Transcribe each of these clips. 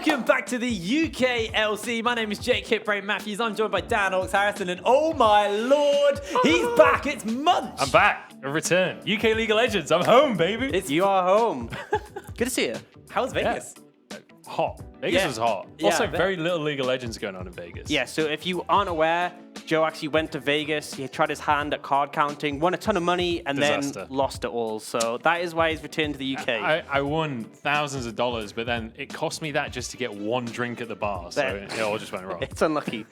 Welcome back to the UKLC. My name is Jake Hitbrain Matthews. I'm joined by Dan Ox Harrison, and oh my lord, he's back. It's Munch. I'm back. A return. UK League of Legends. I'm home, baby. You are home. Good to see you. How's Vegas? Hot. Vegas was hot. Yeah, Also, very little League of Legends going on in Vegas. Yeah, so if you aren't aware, Joe actually went to Vegas. He tried his hand at card counting, won a ton of money, and Disaster. then lost it all. So that is why he's returned to the UK. I won thousands of dollars, but then it cost me that just to get one drink at the bar. So it all just went wrong. It's unlucky.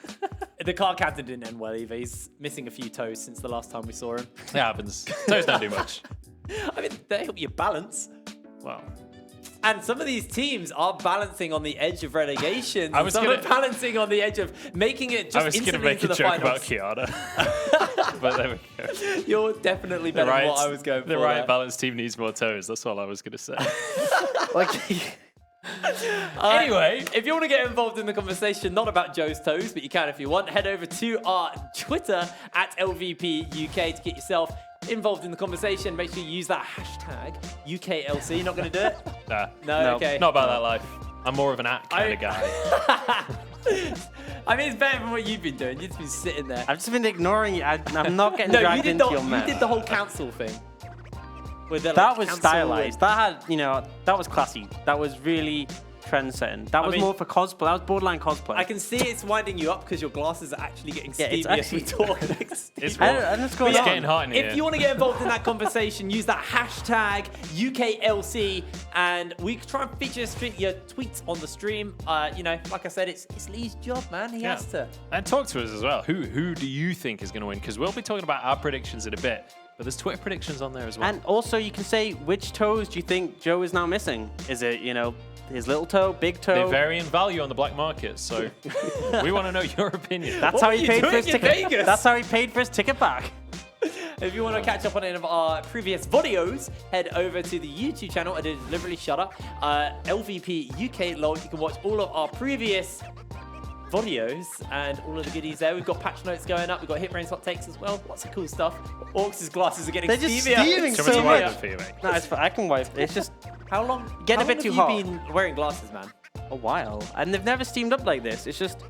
The card captain didn't end well either. He's missing a few toes since the last time we saw him. It happens. Toes don't do much. I mean, they help you balance. Well, And some of these teams are balancing on the edge of relegation. I was some gonna- are balancing on the edge of making it just I was going to instantly make into a the joke about finals. Kiana. But there we go. You're definitely better than what I was going for. The right there. balanced team needs more toes. That's all I was going to say. Anyway, if you want to get involved in the conversation, not about Joe's toes, but you can if you want, head over to our Twitter at LVPUK to get yourself involved in the conversation. Make sure you use that hashtag UKLC. Not going to do it? Nah, No, okay. not about that life. I'm more of an act kind of guy. I mean, it's better than what you've been doing. You've just been sitting there. I've just been ignoring you. I'm not getting No, you dragged did, into your mess. you did the whole council thing. With the, That like, was council stylized. That had, that was classy. That was really trend-setting. That was mean- more for cosplay. That was borderline cosplay. I can see it's winding you up because your glasses are actually getting Yeah, steamy it's as we actually- talk next. It's I don't know what's going It's on. getting hot in here. If you want to get involved in that conversation, use that hashtag UKLC, and we try and feature your tweets on the stream. Like I said, it's Lee's job, man. He has to. And talk to us as well. Who do you think is going to win? Because we'll be talking about our predictions in a bit. But there's Twitter predictions on there as well. And also, you can say, which toes do you think Joe is now missing? Is it, his little toe, big toe? They vary in value on the black market, so we want to know your opinion. That's What how were he you paid for doing his in ticket. Vegas? That's how he paid for his ticket back. If you want to catch up on any of our previous videos, head over to the YouTube channel. I did deliberately shut up. LVP UK log. You can watch all of our previous videos and all of the goodies there. We've got patch notes going up. We've got Hitbrain's hot takes as well. Lots of cool stuff. Orcs' glasses are getting They're just steamier. steaming Do you so want me to wipe much. it for you, mate? No, it's fine. I can wipe. It's just How long? Getting how a bit long too have hot. you been wearing glasses, man? a while. And they've never steamed up like this. It's just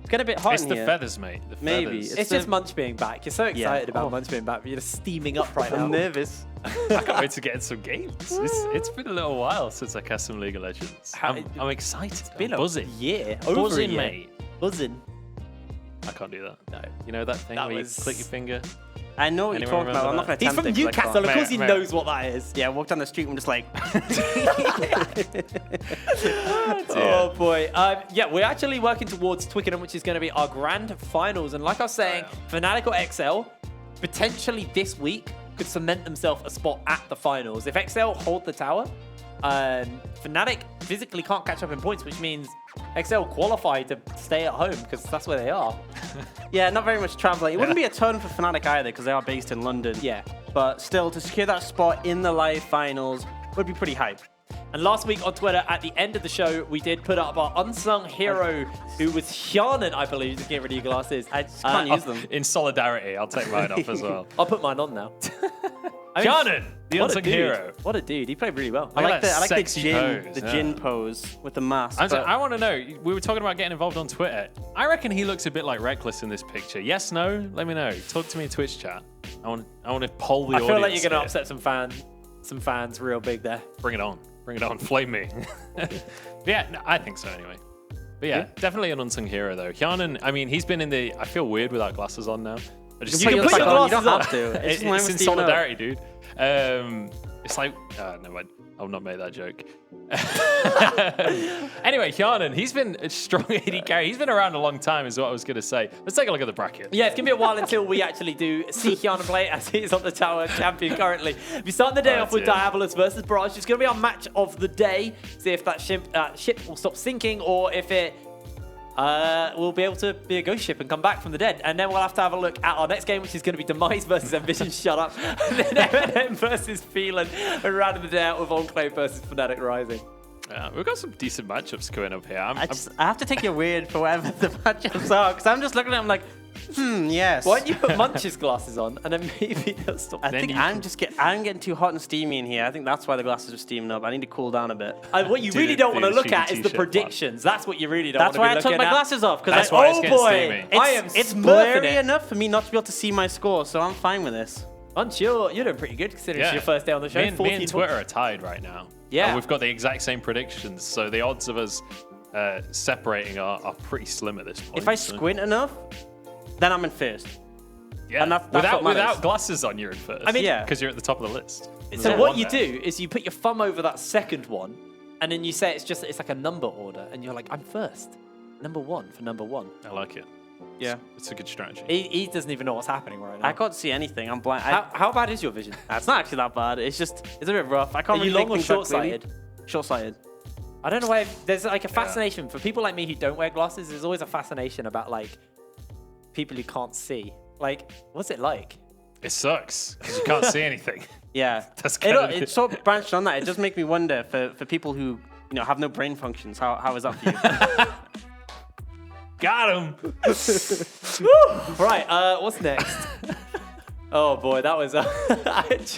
get a bit hot It's in the here. feathers, mate. The Maybe. feathers. It's the- just Munch being back. You're so excited about Oh. Munch being back, but you're just steaming up right now. I'm nervous. I can't wait to get in some games. It's been a little while since I cast some League of Legends. I'm excited. It's Been a buzzing. year. Over a Buzzing, year. mate. Buzzing. I can't do that. No. You know that thing That where was- you click your finger? I know what Anyone you're talking about. I'm not remember going to He's attempt from it 'cause I can't. Newcastle. Of course he Mate. knows what that is. Yeah, I walked down the street and just like, Oh boy. We're actually working towards Twickenham, which is going to be our grand finals. And like I was saying, Fnatic or XL, potentially this week, could cement themselves a spot at the finals. If XL hold the tower, Fnatic physically can't catch up in points, which means XL qualify to stay at home because that's where they are. yeah, not very much traveling. It wouldn't be a ton for Fnatic either because they are based in London. Yeah. But still, to secure that spot in the live finals would be pretty hype. And last week on Twitter, at the end of the show, we did put up our unsung hero, who was Hjarnan, I believe, to get rid of your glasses. I just can't use them. In solidarity, I'll take mine off as well. I'll put mine on now. Hjarnan, the What a unsung dude. hero. What a dude. He played really well. I Look at like the that I like sexy the pose, the yeah. Jin pose with the mask. I want to know, we were talking about getting involved on Twitter. I reckon he looks a bit like Reckless in this picture. Yes, no? Let me know. Talk to me in Twitch chat. I want to poll the I audience. feel like you're going to here. upset some fans real big there. Bring it on. Bring it on. Flame me. Yeah, no, I think so anyway. But yeah, definitely an unsung hero though. Hjarnan, I mean, he's been in the... I feel weird without glasses on now. I just You can your put your back on, glasses You don't on. have to. It's just in solidarity, dude. It's like... never mind. I'll not make that joke. Anyway, Hjarnan, he's been a strong AD carry. He's been around a long time is what I was going to say. Let's take a look at the bracket. Yeah, it's going to be a while until we actually do see Hjarnan play, as he is on the tower champion currently. We start the day off with Diabolus versus Barrage. It's going to be our match of the day. See if that ship will stop sinking or if it will be able to be a ghost ship and come back from the dead. And then we'll have to have a look at our next game, which is going to be Demise versus Envision. Shut up. And then Eminem versus Phelan. And rounding the day out with Enclave versus Fnatic Rising. We've got some decent matchups going up here. I have to take your word for whatever the matchups are because I'm just looking at them like, Yes. Why don't you put Munch's glasses on, and then maybe they'll stop. I think I'm getting too hot and steamy in here. I think that's why the glasses are steaming up. I need to cool down a bit. What you Do really the- don't do want to the look cheeky at is the t-shirt predictions. That's what you really don't That's want why to I be took looking my at. glasses off because That's why it's Oh getting boy, steamy. I am it's smurfing blurry it. enough for me not to be able to see my score, so I'm fine with this. Munch, you're doing pretty good considering it's your first day on the show. Me and 14 Twitter are tied right now. Yeah. And we've got the exact same predictions, so the odds of us separating are pretty slim at this point. If I so- squint enough, then I'm in first. yeah, and that's what matters. without glasses on, you're in first. I mean- Yeah. because you're at the top of the list. So No what one you there. do is you put your thumb over that second one, and then you say it's like a number order, and you're like, I'm first. Number 1 for number 1. I like it. Yeah. It's a good strategy. He doesn't even know what's happening right now. I can't see anything. I'm blind. How bad is your vision? It's not actually that bad. It's a bit rough. I can't Are you really long or make things out clearly. short-sighted? Short-sighted. I don't know why. There's like a fascination for people like me who don't wear glasses. There's always a fascination about like people who can't see. Like, what's it like? It sucks because you can't see anything. Yeah. That's kind of It's sort of branched on that. It does make me wonder for people who have no brain functions. How is that for you? Got him. Right. What's next? Oh boy, that was. Let's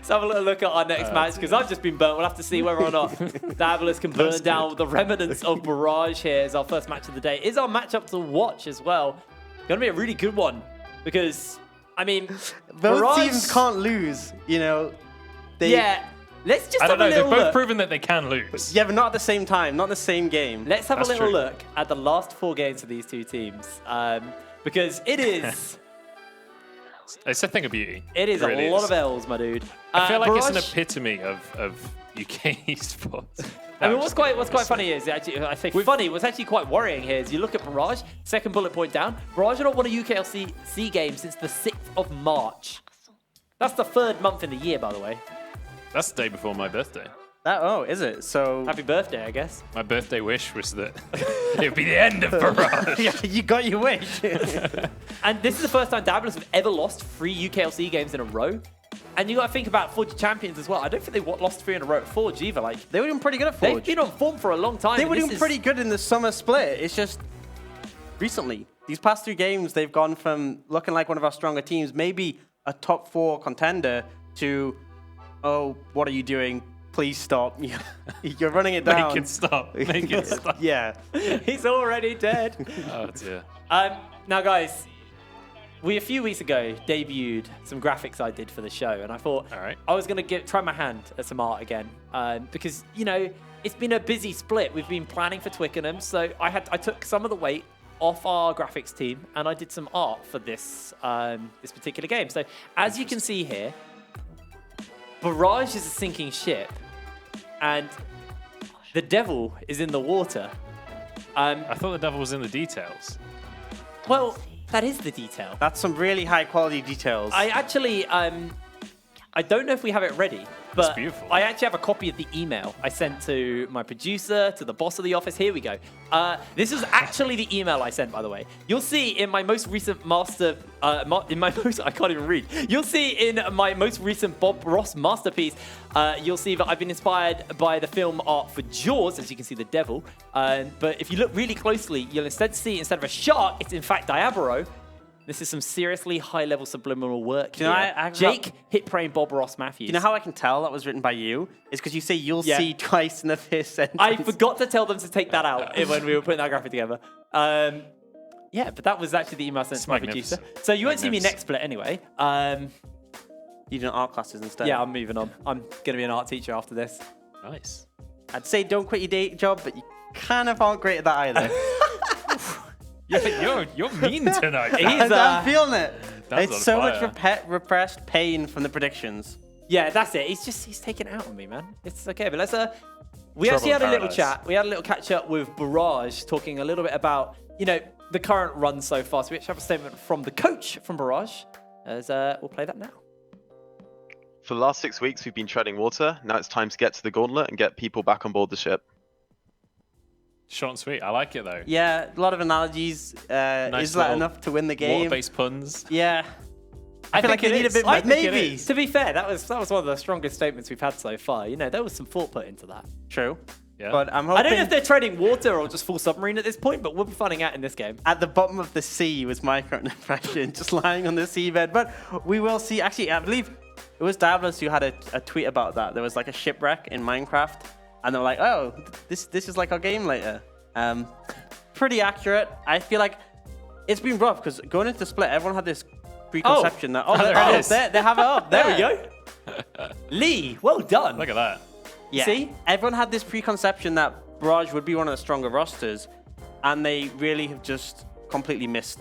have a little look at our next match because I've just been burnt. We'll have to see whether or not Diabolus can burn down the remnants of Barrage here as our first match of the day. Is our matchup to watch as well. Going to be a really good one because, I mean, Those Barrage, teams can't lose. Yeah. Let's just I have don't know. a They've little both look. proven that they can lose. Yeah, but not at the same time. Not the same game. Let's have That's a little true. look at the last 4 games of these two teams because it is. It's a thing of beauty. It is really a lot of L's, my dude. I feel like it's an Barrage- epitome of UK esports. I mean, what's quite funny is actually, I say funny, what's actually quite worrying here is you look at Barrage, second bullet point down. Barrage have not won a UKLC game since the 6th of March. That's the 3rd month in the year, by the way. That's the day before my birthday. Is it? So Happy birthday, I guess. My birthday wish was that it would be the end of Barrage. yeah, you got your wish. And this is the first time Diabolus have ever lost 3 UKLC games in a row. And you got to think about Forge Champions as well. I don't think they lost 3 in a row at Forge either. Like, They were doing pretty good at they've Forge. been on form for a long time. They and were this doing is- pretty good in the summer split. It's just recently, these past 3 games, they've gone from looking like one of our stronger teams, maybe a top 4 contender, to, oh, what are you doing? Please stop. You're running it down. Make it stop. Make it stop. Yeah. He's already dead. Oh dear. Now, guys, we a few weeks ago debuted some graphics I did for the show, and I thought All right. I was going to try my hand at some art again because it's been a busy split. We've been planning for Twickenham, so I took some of the weight off our graphics team and I did some art for this this particular game. So as you can see here, Barrage is a sinking ship, and the devil is in the water. I thought the devil was in the details. Well, that is the detail. That's some really high quality details. I actually, I don't know if we have it ready, but beautiful. I actually have a copy of the email I sent to my producer, to the boss of the office. Here we go. This is actually the email I sent, by the way. You'll see in my most recent I can't even read. You'll see in my most recent Bob Ross masterpiece, you'll see that I've been inspired by the film art for Jaws, as you can see the devil. But if you look really closely, you'll instead see, instead of a shark, it's in fact Diabolo. This is some seriously high-level subliminal work Do you know, here. Jake hit praying Bob Ross Matthews. Do you know how I can tell that was written by you? It's because you say you'll Yeah. see twice in the first sentence. I forgot to tell them to take that out when we were putting that graphic together. Yeah, but that was actually the email I sent to my producer. Magnificent. So you won't see me Magnificent. next split anyway. You did art classes instead. Yeah, I'm moving on. I'm going to be an art teacher after this. Nice. I'd say don't quit your day job, but you kind of aren't great at that either. You're mean tonight. He's, I'm feeling it. Dan's on It's so fire. much repressed pain from the predictions. Yeah, that's it. He's taking it out on me, man. It's okay, but let's we Trouble actually had in a little paradise. chat. We had a little catch up with Barrage, talking a little bit about the current run so far. So we actually have a statement from the coach from Barrage. As we'll play that now. For the last 6 weeks, we've been treading water. Now it's time to get to the gauntlet and get people back on board the ship. Short and sweet. I like it though. Yeah, a lot of analogies. Is that little enough to win the game? Water-based puns. Yeah. I feel like think we it need a is. bit I more. think it Maybe. is. To be fair, that was one of the strongest statements we've had so far. There was some thought put into that. True. Yeah. But I'm I hoping don't know if they're trading water or just full submarine at this point, but we'll be finding out in this game. at the bottom of the sea was my current impression, just lying on the seabed. But we will see. Actually, I believe it was Diabolus who had a tweet about that. There was like a shipwreck in Minecraft, and they were like, "Oh, this is like our game later." Pretty accurate. I feel like it's been rough because going into the split, everyone had this preconception that there it is. they have it up. There we go. Lee, well done. Look at that. Yeah. See? Everyone had this preconception that Barrage would be one of the stronger rosters, and they really have just completely missed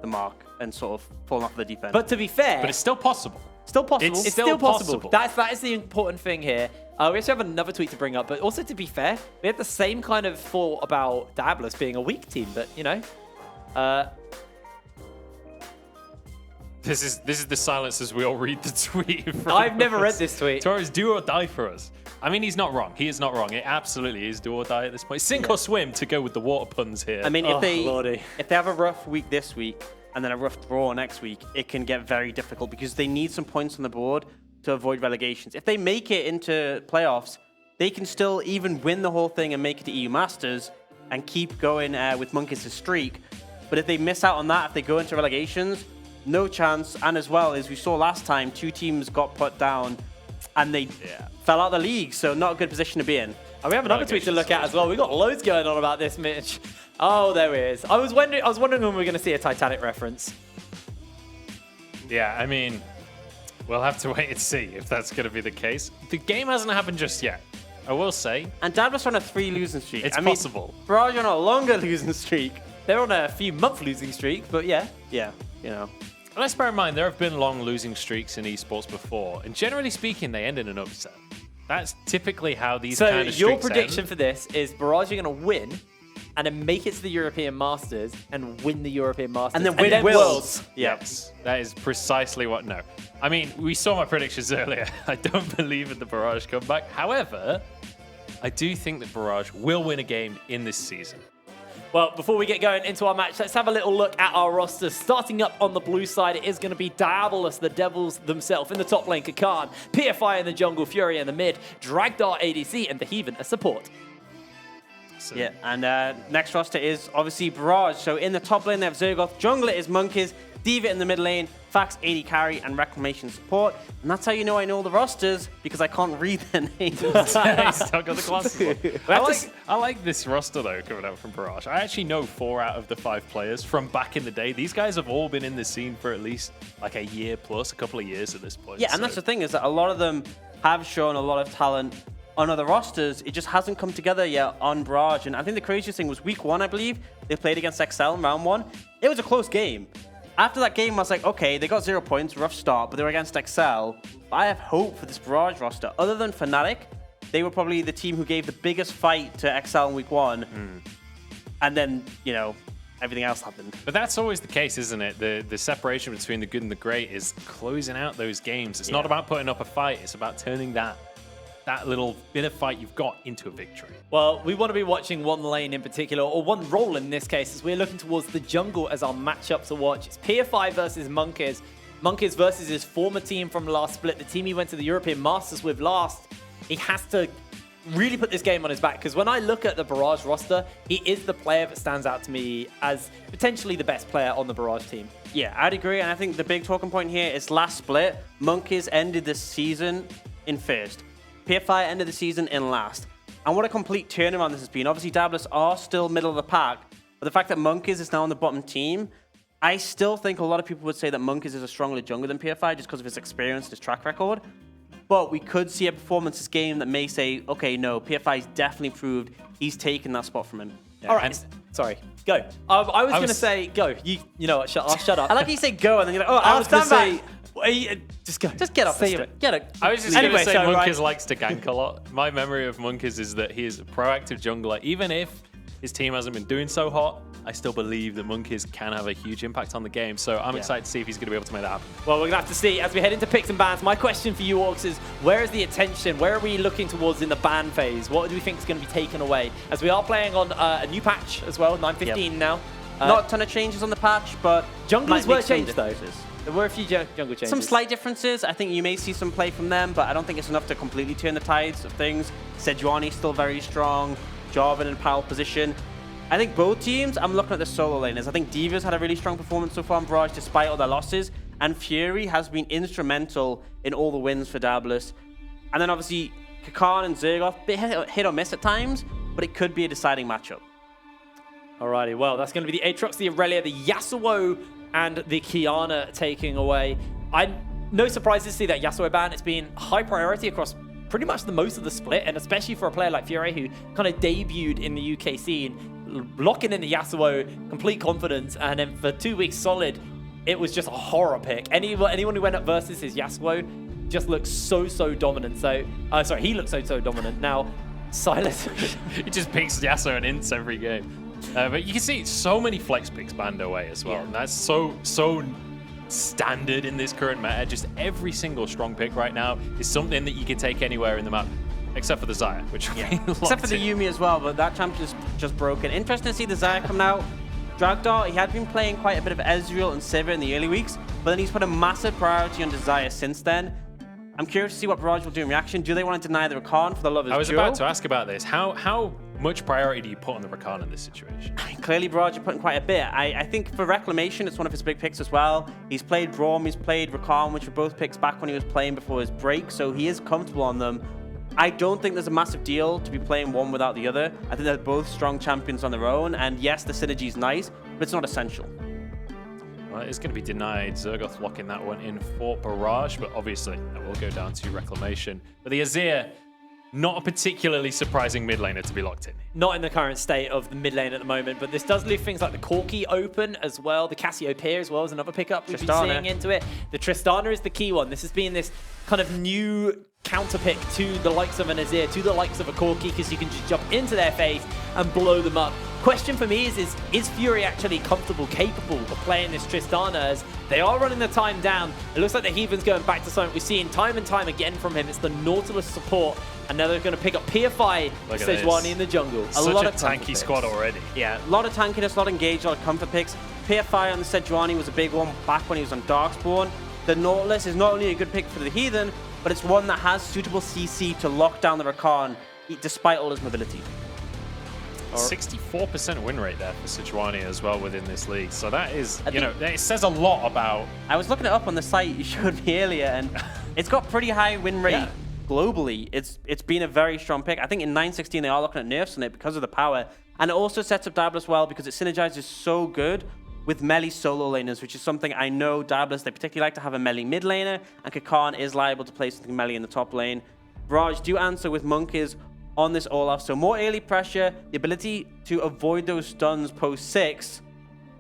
the mark and sort of fallen off the deep end. But to be fair, But it's still possible. still possible. It's still still possible. possible. That is the important thing here. We actually have another tweet to bring up, but also to be fair, we had the same kind of thought about Diabolus being a weak team, but you know, This is the silence as we all read the tweet. I've never read this tweet. Torres, do or die for us. I mean, he's not wrong. He is not wrong. It absolutely is do or die at this point. Sink or swim to go with the water puns here. I mean, Oh, if Lordy. they have a rough week this week and then a rough draw next week, it can get very difficult because they need some points on the board to avoid relegations. If they make it into playoffs, they can still even win the whole thing and make it to EU Masters and keep going with Monkeys' streak. But if they miss out on that, if they go into relegations, no chance. And as well, as we saw last time, 2 teams got put down and they fell out of the league. So not a good position to be in. And we have another tweet to look at as well. We've got loads going on about this, Mitch. Oh, there he is. I was wondering when we were going to see a Titanic reference. Yeah, I mean, we'll have to wait and see if that's going to be the case. The game hasn't happened just yet, I will say. And Diabolus on a 3 losing streak. It's I mean, possible. Barrage on a longer losing streak. They're on a few month losing streak, but yeah. Yeah, you know. Let's bear in mind, there have been long losing streaks in esports before, and generally speaking, they end in an upset. That's typically how these So kind of streaks your prediction end. for this is Barrage are going to win and then make it to the European Masters and win the European Masters. And then win Worlds. Yes, that is precisely what. No, I mean, we saw my predictions earlier. I don't believe in the Barrage comeback. However, I do think that Barrage will win a game in this season. Well, before we get going into our match, let's have a little look at our roster. Starting up on the blue side, it is going to be Diabolus, the Devils themselves. In the top lane, Kakan, PFI in the jungle, Fury in the mid, Dragdar ADC, and the Heathen as support. So, Yeah, and next roster is obviously Barrage. So in the top lane, they have Zergoth. Jungler is Monkeys. Diva in the mid lane. Fax AD carry and Reclamation support. And that's how you know I know the rosters, because I can't read their names. He's still got the glasses on. I like this roster, though, coming out from Barrage. I actually know 4 out of the 5 players from back in the day. These guys have all been in the scene for at least like a year plus, a couple of years at this point. Yeah, and that's the thing, is that a lot of them have shown a lot of talent on other rosters. It just hasn't come together yet on Barrage. And I think the craziest thing was week 1, I believe. They played against XL in round 1. It was a close game. After that game, I was like, okay, they got 0 points, rough start, but they were against XL. But I have hope for this Barrage roster. Other than Fnatic, they were probably the team who gave the biggest fight to XL in week 1. And then, you know, everything else happened. But that's always the case, isn't it? The separation between the good and the great is closing out those games. It's not about putting up a fight. It's about turning that little bit of fight you've got into a victory. Well, we want to be watching one lane in particular, or one role in this case, as we're looking towards the jungle as our matchup to watch. It's PFI versus Monkeys. Monkeys versus his former team from last split, the team he went to the European Masters with last. He has to really put this game on his back, because when I look at the Barrage roster, he is the player that stands out to me as potentially the best player on the Barrage team. Yeah, I'd agree. And I think the big talking point here is last split, Monkeys ended the season in first. PFI ended the season in last. And what a complete turnaround this has been. Obviously, Diabolus are still middle of the pack, but the fact that Monkeys is now on the bottom team, I still think a lot of people would say that Monkeys is a stronger jungler than PFI just because of his experience and his track record. But we could see a performance this game that may say, okay, no, PFI's definitely proved he's taken that spot from him. All right, sorry, go. I was going to say go. You know what? I'll shut up. I like you say go, and then you're like, oh, I was going stand to back. say, just go. Just get off the Save street. it. Get it. I was just Anyway, going to say so, Monkeys right. likes to gank a lot. My memory of Monkeys is that he is a proactive jungler. Even if his team hasn't been doing so hot, I still believe that Monkeys can have a huge impact on the game. So I'm excited to see if he's going to be able to make that happen. Well, we're going to have to see as we head into picks and bans. My question for you, Orcs, is where is the attention? Where are we looking towards in the ban phase? What do we think is going to be taken away? As we are playing on a new patch as well, 9.15 now. Not a ton of changes on the patch, but Junglers might were make some changed, though. differences. There were a few jungle changes. Some slight differences. I think you may see some play from them, but I don't think it's enough to completely turn the tides of things. Sejuani still very strong. Jarvan in power position. I think both teams, I'm looking at the solo laners. I think Diva's had a really strong performance so far on Barrage despite all their losses. And Fury has been instrumental in all the wins for Diabolus. And then obviously, Kakan and Zergoth, bit hit or miss at times, but it could be a deciding matchup. Alrighty, well, that's going to be the Aatrox, the Aurelia, the Yasuo, and the Kiana taking away. No surprise to see that Yasuo ban. It's been high priority across pretty much the most of the split, and especially for a player like Fury, who kind of debuted in the UK scene, locking in the Yasuo, complete confidence, and then for 2 weeks solid, it was just a horror pick. Anyone who went up versus his Yasuo just looks so dominant. So, sorry, he looks so dominant. Now, Silas. He just picks Yasuo and ints every game. But you can see so many flex picks banned away as well. Yeah. And that's so standard in this current meta. Just every single strong pick right now is something that you can take anywhere in the map, except for the Xayah, which except for the Yuumi as well, but that champion's just broken. Interesting to see the Xayah come out. Dragdar, he had been playing quite a bit of Ezreal and Sivir in the early weeks, but then he's put a massive priority on Xayah since then. I'm curious to see what Barrage will do in reaction. Do they want to deny the Rakan for the love of his I was duo? about to ask about this. How much priority do you put on the Rakan in this situation? Clearly, Barrage are putting quite a bit. I think for Reclamation, it's one of his big picks as well. He's played Braum, he's played Rakan, which were both picks back when he was playing before his break, so he is comfortable on them. I don't think there's a massive deal to be playing one without the other. I think they're both strong champions on their own, and yes, the synergy is nice, but it's not essential. Well, it's going to be denied. Zergoth locking that one in for Barrage, but obviously that will go down to Reclamation. But the Azir, not a particularly surprising mid laner to be locked in. Not in the current state of the mid lane at the moment, but this does leave things like the Corki open as well. The Cassiopeia as well is another pickup we've been seeing into it. The Tristana is the key one. This has been this kind of new counter pick to the likes of an Azir, to the likes of a Corki, because you can just jump into their face and blow them up. Question for me is Fury actually comfortable, capable of playing this Tristana, as they are running the time down? It looks like the Heathen's going back to something we've seen time and time again from him. It's the Nautilus support, and now they're going to pick up PFI, Sejuani in the jungle. Such a tanky squad already. Yeah, a lot of tankiness, a lot of engage, a lot of comfort picks. PFI on the Sejuani was a big one back when he was on Darkspawn. The Nautilus is not only a good pick for the Heathen, but it's one that has suitable CC to lock down the Rakan, despite all his mobility. 64% win rate there for Sejuani as well within this league. So that is, it says a lot about... I was looking it up on the site you showed me earlier, and it's got pretty high win rate globally. It's been a very strong pick. I think in 9.16 they are looking at nerfs on it because of the power. And it also sets up Diabolus well because it synergizes so good with melee solo laners, which is something I know Diabolus, they particularly like to have a melee mid laner, and Kakan is liable to play something melee in the top lane. Barrage do answer with Monkeys on this Olaf, so more early pressure, the ability to avoid those stuns post 6.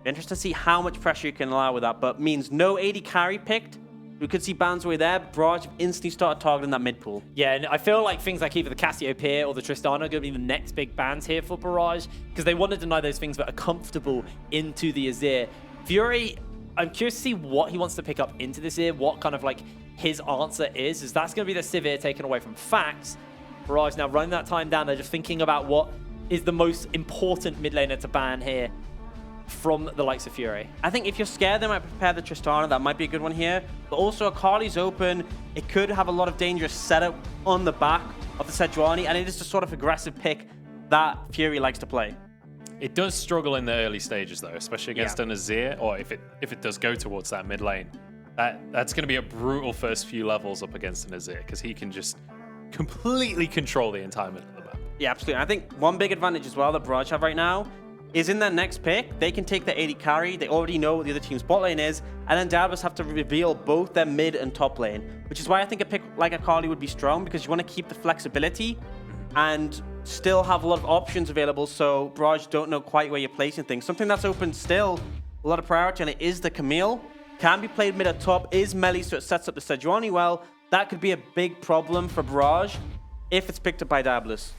Interesting to see how much pressure you can allow with that, but means no AD carry picked. We could see bans away there. Barrage instantly started targeting that mid pool. Yeah, and I feel like things like either the Cassiopeia or the Tristana are going to be the next big bans here for Barrage, because they want to deny those things that are comfortable into the Azir. Fury, I'm curious to see what he wants to pick up into this Azir, what kind of like his answer is that's going to be the Sivir taken away from Fax. Barrage now running that time down. They're just thinking about what is the most important mid laner to ban here from the likes of Fury. I think if you're scared, they might prepare the Tristana. That might be a good one here. But also, Akali's open. It could have a lot of dangerous setup on the back of the Sejuani, and it is the sort of aggressive pick that Fury likes to play. It does struggle in the early stages, though, especially against an Azir, or if it does go towards that mid lane. That's going to be a brutal first few levels up against an Azir, because he can just completely control the entire middle of the map. Yeah, absolutely. I think one big advantage as well that Barrage have right now is in their next pick, they can take the AD carry. They already know what the other team's bot lane is, and then Diabolus have to reveal both their mid and top lane, which is why I think a pick like Akali would be strong, because you want to keep the flexibility and still have a lot of options available, so Barrage don't know quite where you're placing things. Something that's open still, a lot of priority on it, is the Camille. Can be played mid at top, is melee, so it sets up the Sejuani well. That could be a big problem for Barrage if it's picked up by Diabolus.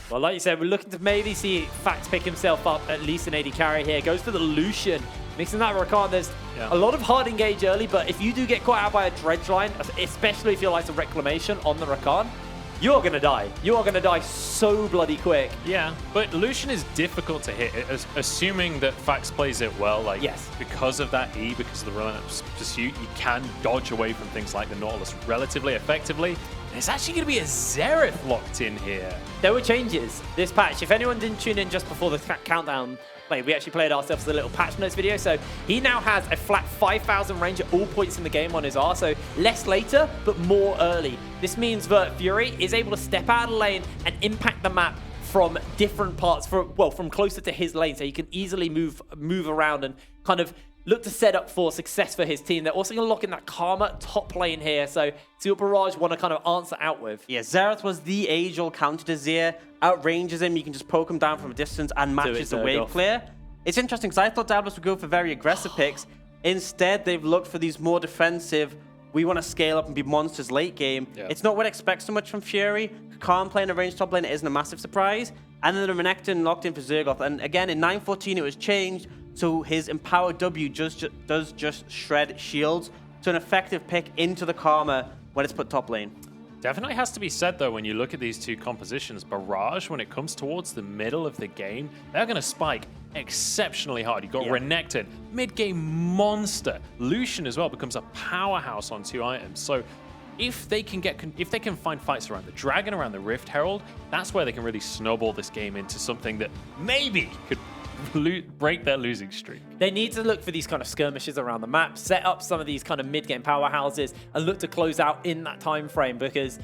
Well, like you said, we're looking to maybe see Fax pick himself up at least an AD carry here. Goes for the Lucian. Mixing that Rakan, there's a lot of hard engage early, but if you do get caught out by a dredge line, especially if you're like a Reclamation on the Rakan, you are going to die. You are going to die so bloody quick. Yeah, but Lucian is difficult to hit, assuming that Fax plays it well. Like, yes. Because of that E, because of the relentless pursuit, you can dodge away from things like the Nautilus relatively effectively. And it's actually going to be a Xerath locked in here. There were changes this patch. If anyone didn't tune in just before the countdown, we actually played ourselves a little patch notes video. So he now has a flat 5,000 range at all points in the game on his R. So less later, but more early. This means that Fury is able to step out of the lane and impact the map from different parts, from closer to his lane. So he can easily move around and kind of look to set up for success for his team. They're also going to lock in that Karma top lane here. So see what Barrage want to kind of answer out with. Yeah, Xerath was the age-old counter to Zir. Outranges him, you can just poke him down from a distance and matches the wave clear. It's interesting because I thought Diabolus would go for very aggressive picks. Instead, they've looked for these more defensive, we want to scale up and be monsters late game. Yeah. It's not what I expect so much from Fury. Khan playing a ranged top lane isn't a massive surprise. And then the Renekton locked in for Zergoth. And again, in 9.14, it was changed. So his empowered W does just shred shields. So an effective pick into the Karma when it's put top lane. Definitely has to be said, though, when you look at these two compositions, Barrage, when it comes towards the middle of the game, they're going to spike exceptionally hard. You've got Renekton, mid-game monster. Lucian as well becomes a powerhouse on 2 items. So if they can find fights around the Dragon, around the Rift Herald, that's where they can really snowball this game into something that maybe could break their losing streak. They need to look for these kind of skirmishes around the map, set up some of these kind of mid-game powerhouses, and look to close out in that time frame, because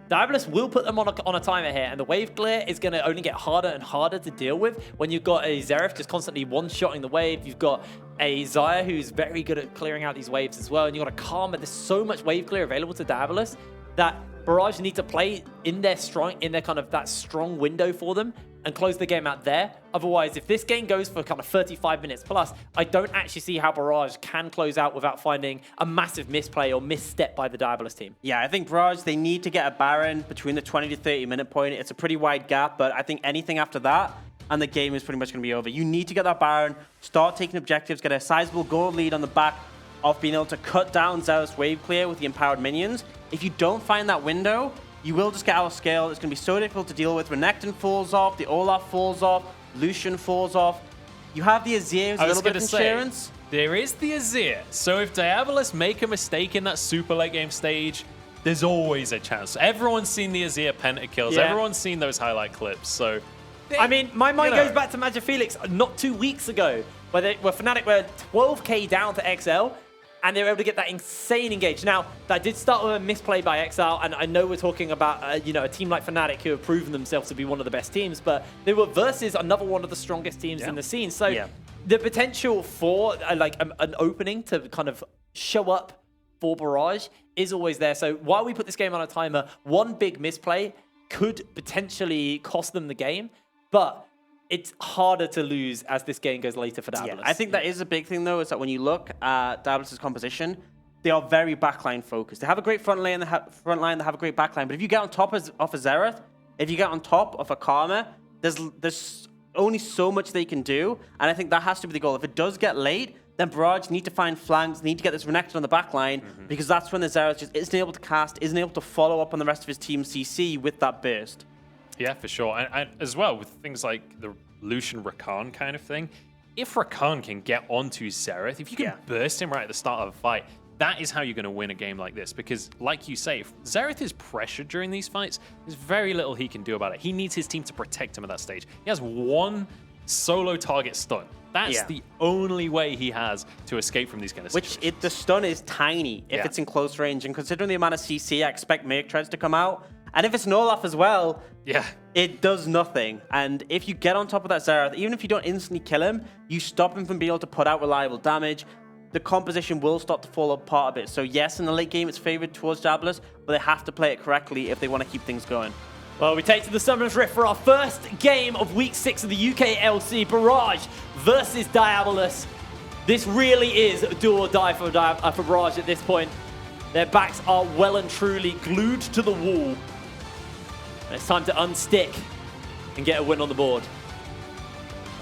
Diabolus will put them on a timer here, and the wave clear is going to only get harder and harder to deal with when you've got a Xerath just constantly one-shotting the wave. You've got a Xayah who's very good at clearing out these waves as well, and you've got a Karma. There's so much wave clear available to Diabolus that Barrage need to play in their kind of that strong window for them and close the game out there. Otherwise, if this game goes for kind of 35 minutes plus, I don't actually see how Barrage can close out without finding a massive misplay or misstep by the Diabolus team. Yeah, I think Barrage, they need to get a Baron between the 20 to 30 minute point. It's a pretty wide gap, but I think anything after that, and the game is pretty much going to be over. You need to get that Baron, start taking objectives, get a sizable gold lead on the back of being able to cut down Xerath's wave clear with the empowered minions. If you don't find that window, you will just get out of scale. It's going to be so difficult to deal with. Renekton falls off, the Olaf falls off, Lucian falls off. You have the Azir, a little bit of insurance. There is the Azir. So if Diabolus make a mistake in that super late game stage, there's always a chance. Everyone's seen the Azir pentakills. Yeah. Everyone's seen those highlight clips. So, I mean, my mind goes back to Magic Felix not 2 weeks ago, where Fnatic were 12k down to XL, and they were able to get that insane engage. Now, that did start with a misplay by Exile, and I know we're talking about a team like Fnatic who have proven themselves to be one of the best teams, but they were versus another one of the strongest teams in the scene. So the potential for an opening to kind of show up for Barrage is always there. So while we put this game on a timer, one big misplay could potentially cost them the game, but it's harder to lose as this game goes later for Diabolus. Yeah, I think that is a big thing, though, is that when you look at Diabolus' composition, they are very backline focused. They have a great front line, they have a great backline, but if you get on top of a Xerath, if you get on top of a Karma, there's only so much they can do, and I think that has to be the goal. If it does get late, then Barrage need to find flanks, need to get this Renekton on the backline, because that's when the Xerath just isn't able to cast, isn't able to follow up on the rest of his team CC with that burst. Yeah, for sure. And as well, with things like the Lucian Rakan kind of thing, if Rakan can get onto Xerath, if you can burst him right at the start of a fight, that is how you're going to win a game like this. Because, like you say, if Xerath is pressured during these fights, there's very little he can do about it. He needs his team to protect him at that stage. He has one solo target stun. That's the only way he has to escape from these kind of situations. The stun is tiny if it's in close range. And considering the amount of CC, I expect Merc Treads to come out. And if it's an Olaf as well, it does nothing. And if you get on top of that Xerath, even if you don't instantly kill him, you stop him from being able to put out reliable damage. The composition will start to fall apart a bit. So yes, in the late game, it's favored towards Diabolus, but they have to play it correctly if they want to keep things going. Well, we take to the Summoner's Rift for our first game of Week 6 of the UKLC. Barrage versus Diabolus. This really is do or die for Barrage at this point. Their backs are well and truly glued to the wall. And it's time to unstick and get a win on the board.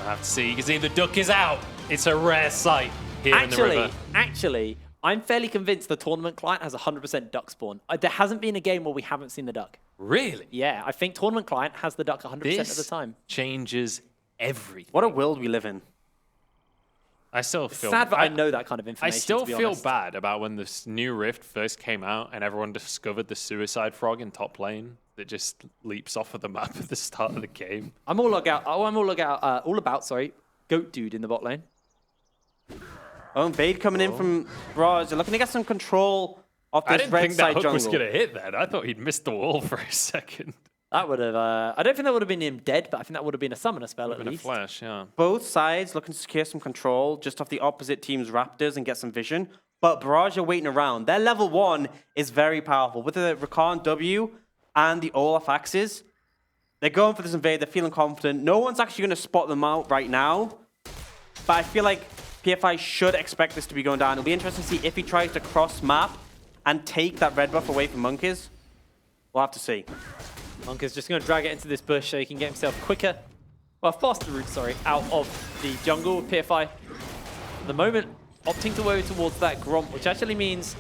I have to see. You can see the duck is out. It's a rare sight here in the river. Actually, I'm fairly convinced the tournament client has 100% duck spawn. There hasn't been a game where we haven't seen the duck. Really? Yeah, I think Tournament Client has the duck 100% of the This time. changes everything. What a world we live in. I still feel Sad that I know that kind of I information. still to be feel honest. bad about when this new Rift first came out and everyone discovered the Suicide Frog in top lane that just leaps off of the map at the start of the game. I'm all about Goat Dude in the bot lane. Oh, Bade coming in from Barrage. They're looking to get some control of I this didn't red think that side hook jungle. was going to hit that. I thought he'd missed the wall for a second. That would have. I don't think that would have been him dead, but I think that would have been a summoner spell at Been a least. flash, yeah. Both sides looking to secure some control just off the opposite team's Raptors and get some vision. But Barrage are waiting around. Their level 1 is very powerful. With the Rakan W and the Olaf axes, they're going for this invade. They're feeling confident. No one's actually going to spot them out right now. But I feel like PFI should expect this to be going down. It'll be interesting to see if he tries to cross map and take that red buff away from Monkeys. We'll have to see. Monk is just going to drag it into this bush so he can get himself faster route, out of the jungle. PFI, at the moment, opting to go towards that Gromp, which actually means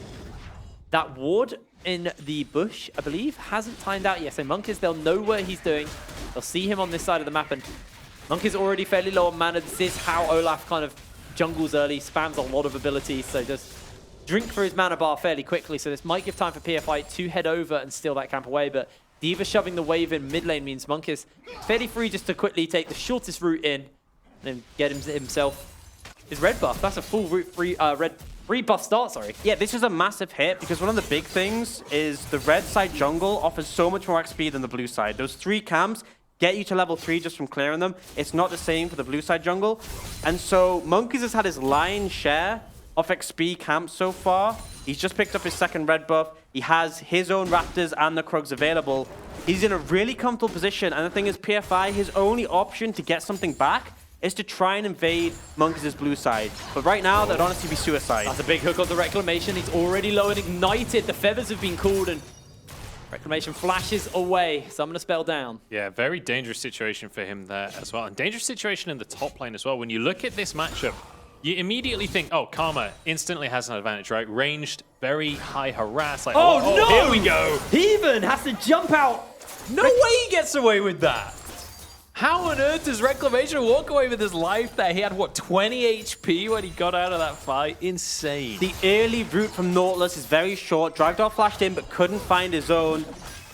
that ward in the bush, I believe, hasn't timed out yet. So Monkeys, they'll know what he's doing. They'll see him on this side of the map, and Monk is already fairly low on mana. This is how Olaf kind of jungles early, spams a lot of abilities, so does drink for his mana bar fairly quickly. So this might give time for PFI to head over and steal that camp away, but D.Va shoving the wave in mid lane means Monk is fairly free just to quickly take the shortest route in and get himself his red buff. That's a full route free buff start, Yeah, this is a massive hit because one of the big things is the red side jungle offers so much more XP than the blue side. Those 3 camps get you to level 3 just from clearing them. It's not the same for the blue side jungle. And so Monkeys has had his lion's share of XP camps so far. He's just picked up his second red buff. He has his own Raptors and the Krugs available. He's in a really comfortable position. And the thing is, PFI, his only option to get something back is to try and invade Monkeys' blue side. But right now, that'd honestly be suicide. That's a big hook on the Reclamation. He's already low and ignited. The feathers have been called and Reclamation flashes away. Summoner spell down. Yeah, very dangerous situation for him there as well. And dangerous situation in the top lane as well. When you look at this matchup, you immediately think, oh, Karma instantly has an advantage, right? Ranged, very high harass. Like, Oh, no! Here we go. Heathen has to jump out. No way he gets away with that. How on earth does Reclamation walk away with his life there? He had, what, 20 HP when he got out of that fight? Insane. The early route from Nautilus is very short. Dragdor flashed in but couldn't find his own.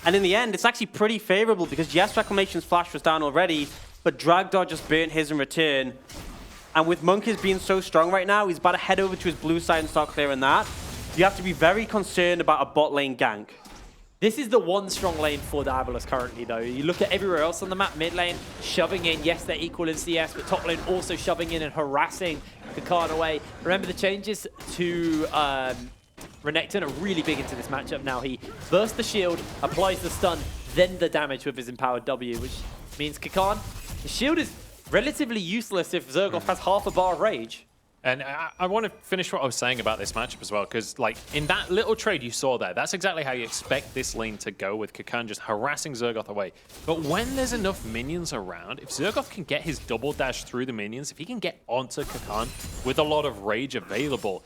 And in the end, it's actually pretty favorable because yes, Reclamation's flash was down already, but Dragdor just burnt his in return. And with Monkeys being so strong right now, he's about to head over to his blue side and start clearing that. You have to be very concerned about a bot lane gank. This is the one strong lane for Diabolus currently, though. You look at everywhere else on the map, mid lane shoving in. Yes, they're equal in CS, but top lane also shoving in and harassing Kakan away. Remember the changes to Renekton are really big into this matchup now. He bursts the shield, applies the stun, then the damage with his empowered W, which means Kakan, the shield is relatively useless if Zergoff has half a bar of rage. And I want to finish what I was saying about this matchup as well, because like in that little trade you saw there, that's exactly how you expect this lane to go, with Kakan just harassing Zergoth away. But when there's enough minions around, if Zergoth can get his double dash through the minions, if he can get onto Kakan with a lot of rage available,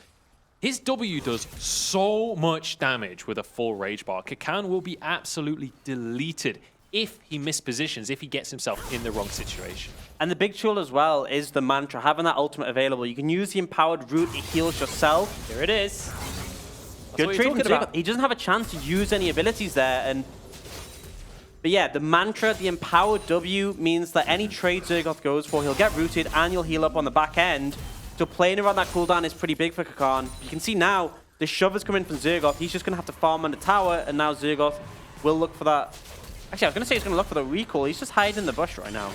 his W does so much damage with a full rage bar. Kakan will be absolutely deleted if he mispositions, if he gets himself in the wrong situation. And the big tool as well is the mantra, having that ultimate available. You can use the empowered route, it heals yourself. Here it is. Good trade from Zergoth. He doesn't have a chance to use any abilities there. But yeah, the mantra, the empowered W, means that any trade Zergoth goes for, he'll get rooted and you'll heal up on the back end. So playing around that cooldown is pretty big for Kakan. You can see now, the shove is coming from Zergoth. He's just going to have to farm on the tower, and now Zergoth will look for that. Actually, I was going to say he's going to look for the recall. He's just hiding in the bush right now.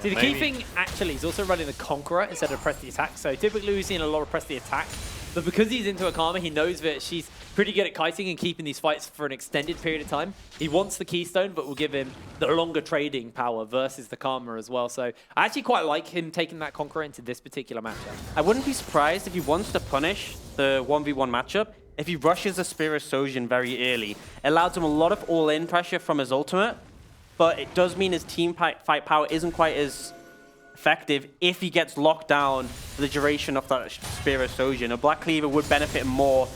See, the key thing, actually, he's also running the Conqueror instead of press the attack. So typically we've seen a lot of press the attack. But because he's into a Karma, he knows that she's pretty good at kiting and keeping these fights for an extended period of time. He wants the Keystone, but will give him the longer trading power versus the Karma as well. So I actually quite like him taking that Conqueror into this particular matchup. I wouldn't be surprised if he wants to punish the 1v1 matchup. If he rushes the Spear of Sojin very early, it allows him a lot of all-in pressure from his ultimate, but it does mean his team fight power isn't quite as effective if he gets locked down for the duration of that Spear of Sojin. A Black Cleaver would benefit him more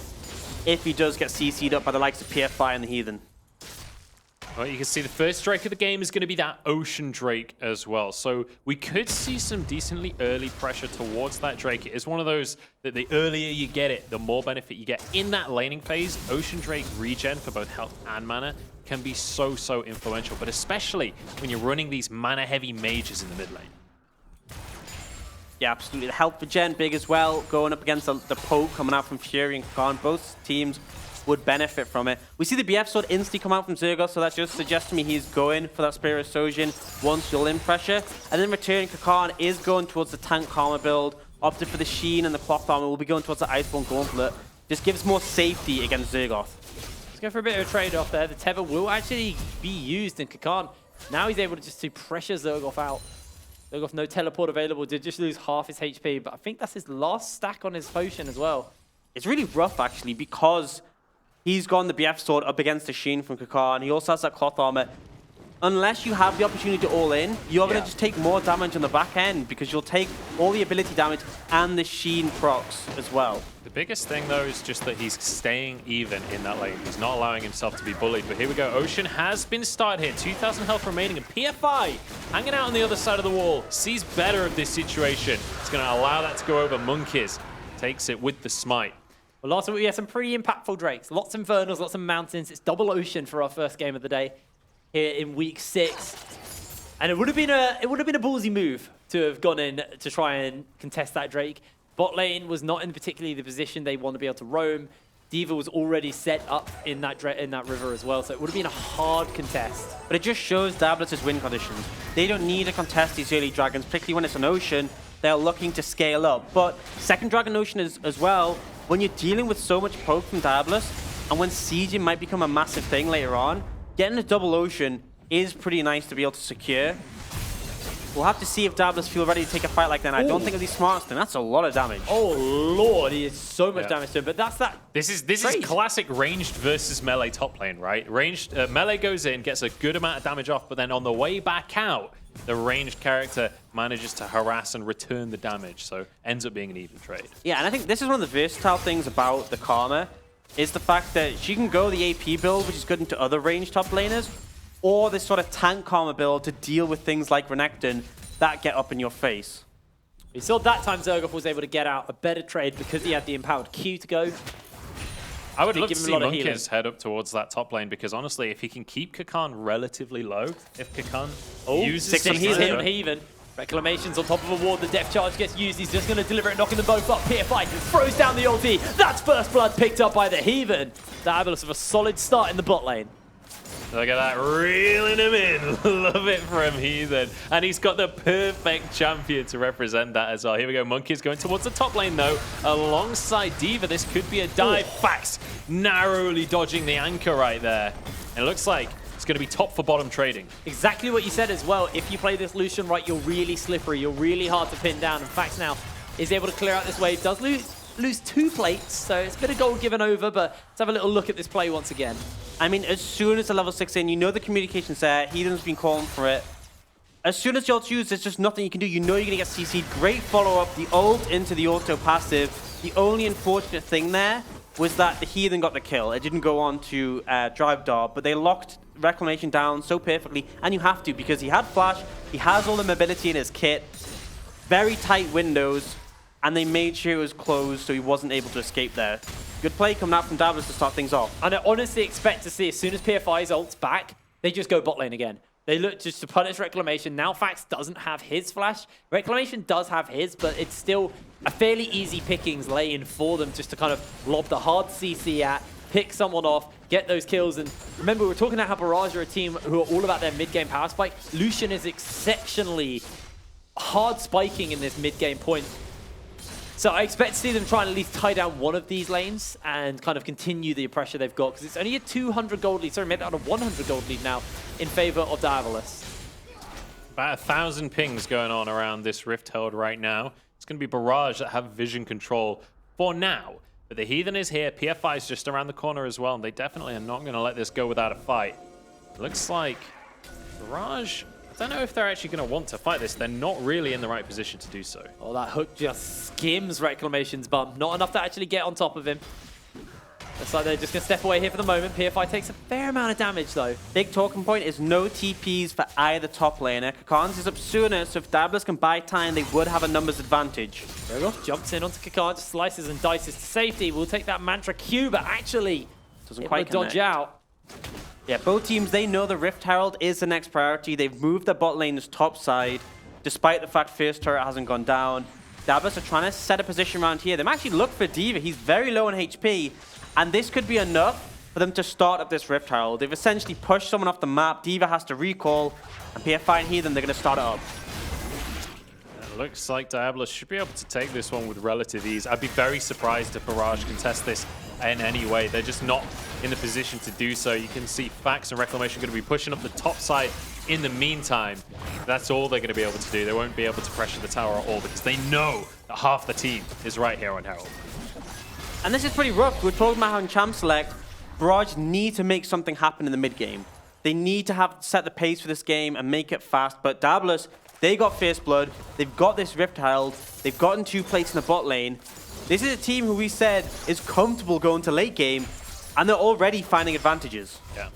if he does get CC'd up by the likes of PFI and the Heathen. Well, you can see the first Drake of the game is going to be that Ocean Drake as well. So we could see some decently early pressure towards that Drake. It is one of those that the earlier you get it, the more benefit you get. In that laning phase, Ocean Drake regen for both health and mana can be so influential, but especially when you're running these mana-heavy mages in the mid lane. Yeah, absolutely. The health regen big as well, going up against the poke coming out from Fury and Khan. Both teams would benefit from it. We see the BF sword instantly come out from Zergoth, so that just suggests to me he's going for that Spirit of Sojin once you're in pressure. And then returning Kakan is going towards the tank Karma build, opted for the Sheen and the cloth armor, will be going towards the Iceborne Gauntlet. Just gives more safety against Zergoth. Let's go for a bit of a trade-off there. The Tether will actually be used in Kakan. Now he's able to just pressure Zergoth out. Zergoth, no teleport available, did just lose half his HP, but I think that's his last stack on his potion as well. It's really rough, actually, because he's gone the BF sword up against the Sheen from Kakan. He also has that cloth armor. Unless you have the opportunity to all in, you're going to just take more damage on the back end because you'll take all the ability damage and the Sheen procs as well. The biggest thing, though, is just that he's staying even in that lane. He's not allowing himself to be bullied. But here we go. Ocean has been started here. 2,000 health remaining. And PFI hanging out on the other side of the wall. Sees better of this situation. It's going to allow that to go over. Monkeys takes it with the smite. Well, last week we had some pretty impactful Drakes. Lots of Infernals, lots of Mountains. It's double Ocean for our first game of the day here in week 6. And it would have been a ballsy move to have gone in to try and contest that Drake. Bot lane was not in particularly the position they want to be able to roam. D.Va was already set up in that river as well, so it would have been a hard contest. But it just shows Diabolus' win conditions. They don't need to contest these early dragons, particularly when it's an Ocean. They're looking to scale up. But second Dragon Ocean as well, when you're dealing with so much poke from Diabolus, and when sieging might become a massive thing later on, getting a double Ocean is pretty nice to be able to secure. We'll have to see if Diabolus feel ready to take a fight like that. I don't think it'll be smart, and that's a lot of damage. Oh lord, he is so much damage to him, but that's that. This is classic ranged versus melee top lane, right? Ranged melee goes in, gets a good amount of damage off, but then on the way back out, the ranged character manages to harass and return the damage, so ends up being an even trade. Yeah, and I think this is one of the versatile things about the Karma, is the fact that she can go the AP build, which is good into other ranged top laners, or this sort of tank Karma build to deal with things like Renekton that get up in your face. We saw that time Zergoth was able to get out a better trade because he had the empowered Q to go. I would love to see Monkeys head up towards that top lane because honestly, if he can keep Kakan relatively low, if Kakan uses he's hit on Heathen. Reclamation's on top of a ward, the depth charge gets used, he's just going to deliver it, knocking them both up. PFI throws down the ulti, that's first blood picked up by the Heathen. Diabolus with a solid start in the bot lane. Look at that, reeling him in. Love it from Heathen. And he's got the perfect champion to represent that as well. Here we go, Monkeys going towards the top lane though, alongside D.Va. This could be a dive. Fax narrowly dodging the anchor right there. And it looks like it's going to be top for bottom trading. Exactly what you said as well. If you play this Lucian right, you're really slippery. You're really hard to pin down. And Fax now is able to clear out this wave. Does lose 2 plates, so it's a bit of gold given over, but let's have a little look at this play once again. I mean, as soon as the level 6 in, you know the communication's there. Heathen's been calling for it. As soon as you'll choose, there's just nothing you can do. You know you're going to get CC'd. Great follow-up. The ult into the auto passive. The only unfortunate thing there was that the Heathen got the kill. It didn't go on to Drive Dart, but they locked Reclamation down so perfectly, and you have to because he had flash, he has all the mobility in his kit, very tight windows, and they made sure it was closed so he wasn't able to escape there. Good play coming out from Diabolus to start things off. And I honestly expect to see as soon as PFI's ult's back, they just go bot lane again. They look just to punish Reclamation. Now Fax doesn't have his flash. Reclamation does have his, but it's still a fairly easy pickings lane for them just to kind of lob the hard CC at, pick someone off, get those kills. And remember, we're talking about how Barrage are a team who are all about their mid-game power spike. Lucian is exceptionally hard spiking in this mid-game point. So I expect to see them try and at least tie down one of these lanes and kind of continue the pressure they've got, because it's only a 200 gold lead, sorry, maybe out of 100 gold lead now in favor of Diabolus. About 1,000 pings going on around this Rift Herald right now. It's going to be Barrage that have vision control for now. But the Heathen is here. PFI is just around the corner as well, and they definitely are not going to let this go without a fight. Looks like Barrage, I don't know if they're actually going to want to fight this. They're not really in the right position to do so. Oh, that hook just skims Reclamation's bum. Not enough to actually get on top of him. Looks like they're just going to step away here for the moment. PFI takes a fair amount of damage, though. Big talking point is no TPs for either top laner. Kakarn's is up sooner, so if Diabolus can buy time, they would have a numbers advantage. Rogoff jumps in onto Kakarn, just slices and dices to safety. We'll take that Mantra Q, but actually Doesn't able quite to dodge connect. out. Yeah, both teams, they know the Rift Herald is the next priority. They've moved their bot lane's top side, despite the fact first turret hasn't gone down. Diabolus are trying to set a position around here. They might actually look for D.Va. He's very low on HP, and this could be enough for them to start up this Rift Herald. They've essentially pushed someone off the map. D.Va has to recall, and PFI and Heathen, they're going to start it up. It looks like Diabolus should be able to take this one with relative ease. I'd be very surprised if Barrage can test this in any way. They're just not in the position to do so. You can see Fax and Reclamation going to be pushing up the top side in the meantime. That's all they're going to be able to do. They won't be able to pressure the tower at all because they know that half the team is right here on Herald. And this is pretty rough. We're talking about how in Champ Select, Barrage need to make something happen in the mid game. They need to have set the pace for this game and make it fast. But Diabolus, they got First Blood. They've got this Rift Herald. They've gotten 2 plates in the bot lane. This is a team who we said is comfortable going to late game, and they're already finding advantages. Yeah.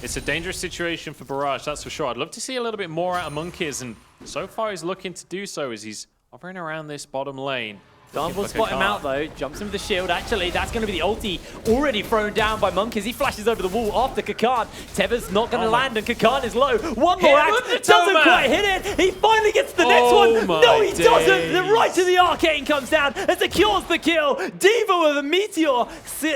It's a dangerous situation for Barrage, that's for sure. I'd love to see a little bit more out of Monkeys, and so far he's looking to do so as he's hovering around this bottom lane. Darn will spot him out, though. Jumps in with the shield. Actually, that's going to be the ulti already thrown down by Monkeys. He flashes over the wall after Kakarn. Teva's not going to land, and Kakarn is low. One more axe. Doesn't quite hit it. He finally gets the next one. No, he doesn't. The right to the arcane comes down and secures the kill. D.Va with a meteor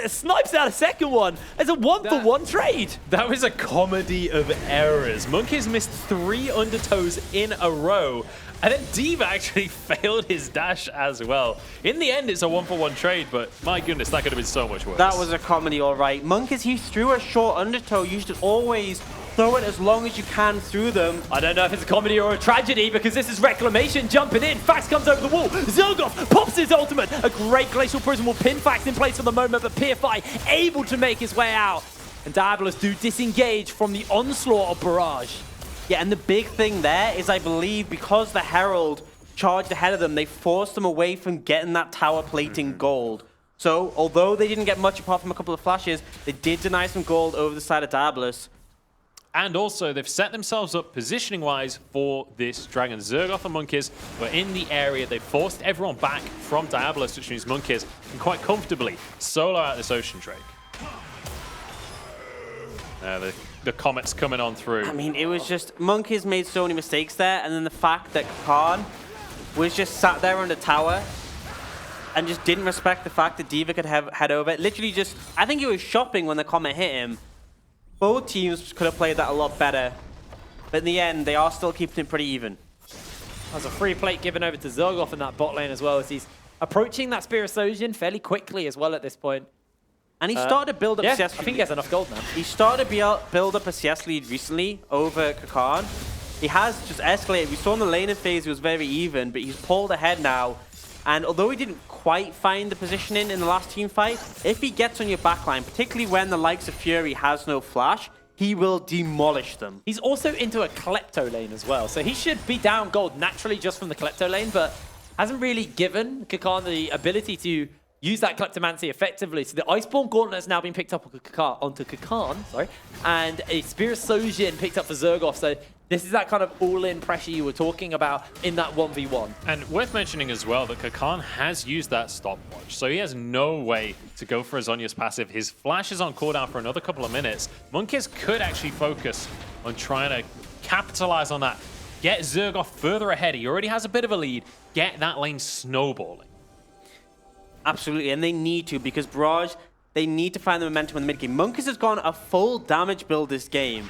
snipes out a second one. It's a 1-for-1 trade. That was a comedy of errors. Monkeys missed 3 undertows in a row. And then D.Va actually failed his dash as well. In the end, it's a 1-for-1 trade, but my goodness, that could have been so much worse. That was a comedy, all right. Monkeys, he threw a short undertow. You should always throw it as long as you can through them. I don't know if it's a comedy or a tragedy because this is Reclamation jumping in. Fax comes over the wall. Zergoff pops his ultimate. A great Glacial Prism will pin Fax in place for the moment, but PFI able to make his way out. And Diabolus do disengage from the onslaught of Barrage. Yeah, and the big thing there is, I believe, because the Herald charged ahead of them, they forced them away from getting that tower plating gold. So, although they didn't get much apart from a couple of flashes, they did deny some gold over the side of Diabolus. And also, they've set themselves up positioning-wise for this Dragon. Zergoff and Monkeys were in the area. They forced everyone back from Diabolus, which means Monkeys can quite comfortably solo out this Ocean Drake. The Comet's coming on through. I mean, it was just, Monkeys made so many mistakes there, and then the fact that Kakarn was just sat there on the tower and just didn't respect the fact that D.Va could head over. Literally just, I think he was shopping when the Comet hit him. Both teams could have played that a lot better, but in the end, they are still keeping it pretty even. There's a free plate given over to Zergoff in that bot lane as well, as he's approaching that Spiritosion fairly quickly as well at this point. And he started to build up yeah, CS. I think he has enough gold now. He started to build up a CS lead recently over Kakarn. He has just escalated. We saw in the laning phase he was very even, but he's pulled ahead now. And although he didn't quite find the positioning in the last team fight, if he gets on your backline, particularly when the likes of Fury has no flash, he will demolish them. He's also into a Klepto lane as well, so he should be down gold naturally just from the Klepto lane, but hasn't really given Kakarn the ability to use that Kleptomancy effectively. So the Iceborne Gauntlet has now been picked up onto Kakarn, and a Spiritosion picked up for Zergoff. So this is that kind of all-in pressure you were talking about in that 1v1. And worth mentioning as well that Kakarn has used that stopwatch, so he has no way to go for Azonia's passive. His flash is on cooldown for another couple of minutes. Monkeys could actually focus on trying to capitalize on that. Get Zergoff further ahead. He already has a bit of a lead. Get that lane snowballing. Absolutely, and they need to, because Barrage, they need to find the momentum in the mid game. Monkeys has gone a full damage build this game.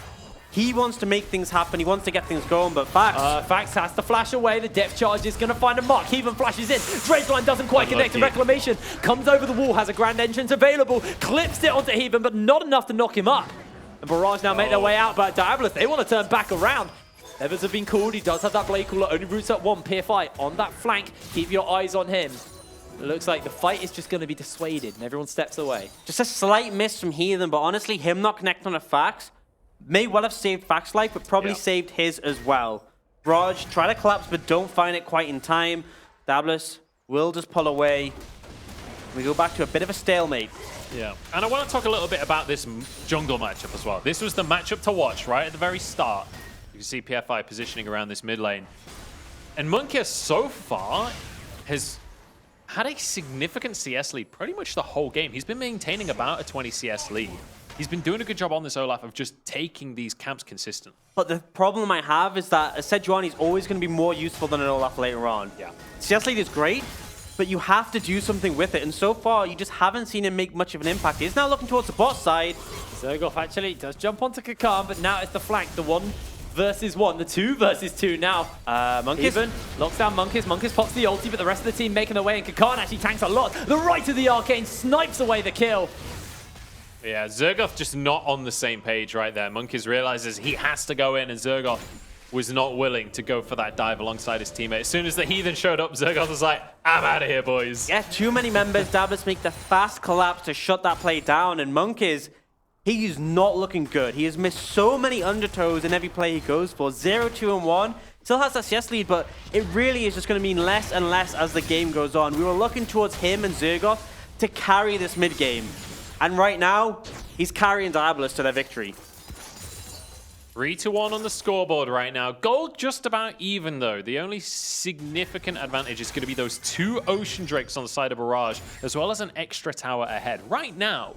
He wants to make things happen, he wants to get things going, but Fax... Fax has to flash away, the depth charge is going to find a mark. He even flashes in, Drakeline doesn't quite connect to Reclamation, comes over the wall, has a grand entrance available, clips it onto Heathen, but not enough to knock him up. And Barrage now make their way out, but Diabolus, they want to turn back around. Evers have been called, he does have that Blade Cooler, only routes up one, PFI on that flank, keep your eyes on him. It looks like the fight is just going to be dissuaded and everyone steps away. Just a slight miss from Heathen, but honestly, him not connecting on a Fax may well have saved Fax's life, but probably saved his as well. Barrage try to collapse, but don't find it quite in time. Diabolus will just pull away. We go back to a bit of a stalemate. Yeah, and I want to talk a little bit about this jungle matchup as well. This was the matchup to watch right at the very start. You can see PFI positioning around this mid lane. And Monkius so far has had a significant CS lead pretty much the whole game. He's been maintaining about a 20 CS lead. He's been doing a good job on this Olaf of just taking these camps consistent. But the problem I have is that a Sejuani is always going to be more useful than an Olaf later on. Yeah. CS lead is great, but you have to do something with it. And so far, you just haven't seen him make much of an impact. He's now looking towards the bot side. Zergoff actually does jump onto Kakan, but now it's the flank, the 1 versus 1, the 2 versus 2 now. Monkies Even locks down Monkies. Monkies pops the ulti, but the rest of the team making their way, and Kakan actually tanks a lot. The right of the Arcane snipes away the kill. Yeah, Zergoff just not on the same page right there. Monkies realizes he has to go in, and Zergoff was not willing to go for that dive alongside his teammate. As soon as the Heathen showed up, Zergoff was like, I'm out of here, boys. Yeah, too many members. Diabolus make the fast collapse to shut that play down, and Monkies, he is not looking good. He has missed so many undertows in every play he goes for. 0, 2, and 1. Still has that CS lead, but it really is just going to mean less and less as the game goes on. We were looking towards him and Zergoff to carry this mid game. And right now, he's carrying Diabolus to their victory. 3-1 on the scoreboard right now. Gold just about even, though. The only significant advantage is going to be those 2 Ocean Drakes on the side of Barrage, as well as an extra tower ahead. Right now,